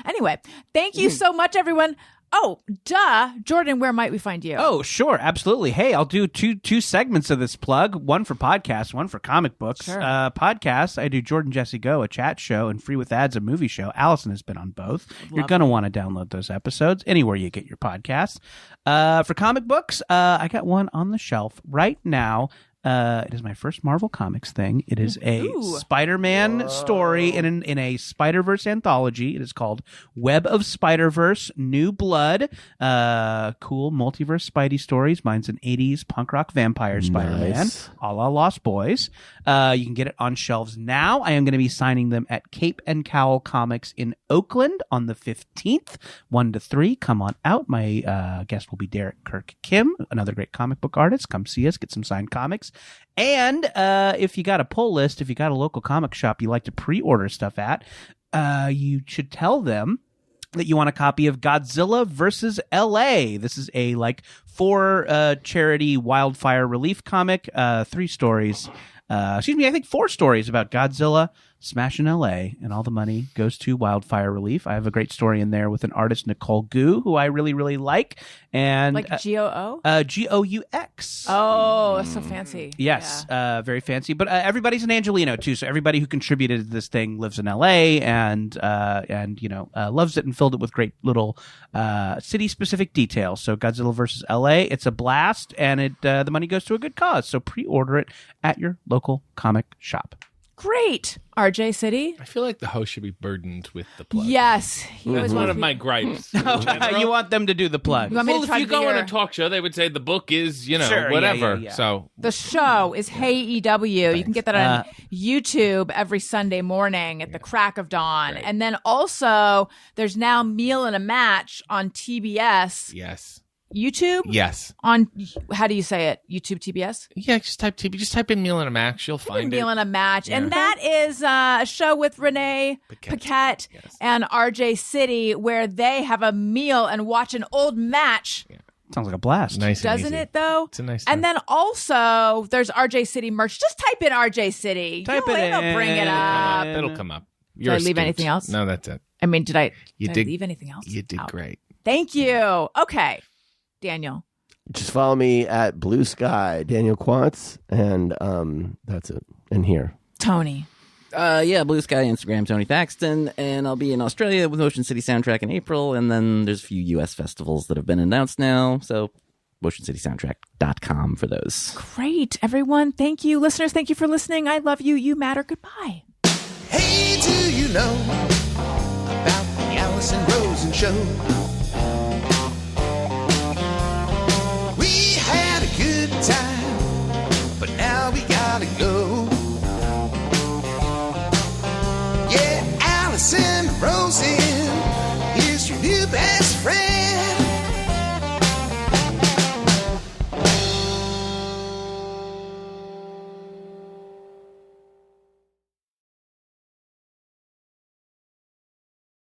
Anyway, thank you so much, everyone. Oh, duh. Jordan, where might we find you? Oh, sure, absolutely. Hey, I'll do two segments of this plug. One for podcasts, one for comic books. Sure. Podcasts, I do Jordan Jesse Go, a chat show, and Free with Ads, a movie show. Allison has been on both. You're going to want to download those episodes anywhere you get your podcasts. For comic books, I got one on the shelf right now. It is my first Marvel Comics thing. It is a Spider-Man story in a Spider-Verse anthology. It is called Web of Spider-Verse, New Blood. Cool multiverse Spidey stories. Mine's an 80s punk rock vampire Spider-Man, Nice. a la Lost Boys. You can get it on shelves now. I am going to be signing them at Cape and Cowl Comics in Oakland on the 15th, 1 to 3. Come on out. My guest will be Derek Kirk Kim, another great comic book artist. Come see us, get some signed comics. And if you got a pull list, if you got a local comic shop you like to pre-order stuff at, you should tell them that you want a copy of Godzilla versus LA. This is a for charity wildfire relief comic. 3 stories. I think 4 stories about Godzilla smash in LA, and all the money goes to wildfire relief. I have a great story in there with an artist, Nicole Gu, who I really, really like. And Like GOO? GOUX. Oh, that's so fancy. Yes, Yeah. very fancy. But everybody's an Angelino too, so everybody who contributed to this thing lives in LA and loves it and filled it with great little city-specific details. So Godzilla vs. LA, it's a blast, and the money goes to a good cause. So pre-order it at your local comic shop. Great. RJ City? I feel like the host should be burdened with the plug. Yes. That's one of my gripes. in general. You want them to do the plug. You want me Well, to if try you to go do on your- a talk show, they would say the book is, Sure, whatever. yeah. So The show is Hey EW. You can get that on YouTube every Sunday morning at the crack of dawn. Right. And then also, there's now Meal and a Match on TBS. yes, YouTube? yes, On, how do you say it? YouTube TBS? yeah. Just type in Meal and a Max. You'll find Meal it. and a Match. Yeah. And that is a show with Renee Paquette Yes. and RJ City where they have a meal and watch an old match. Sounds like a blast. Nice, and Doesn't easy. it though? It's a nice And time. then also there's RJ City merch. Just type in RJ City. Type You'll- it it'll bring it in. up. It'll come up. Did I leave astute. anything else? No, that's it. I mean, did I did- leave anything else? You did out? great. Thank you. Okay. Daniel. Just follow me at Blue Sky, Daniel Quantz, and that's it. And here. Tony. Blue Sky, Instagram, Tony Thaxton, and I'll be in Australia with Motion City Soundtrack in April, and then there's a few U.S. festivals that have been announced now, so motioncitysoundtrack.com for those. Great. Everyone, thank you. Listeners, thank you for listening. I love you. You matter. Goodbye. Hey, do you know about the Allison Rosen show?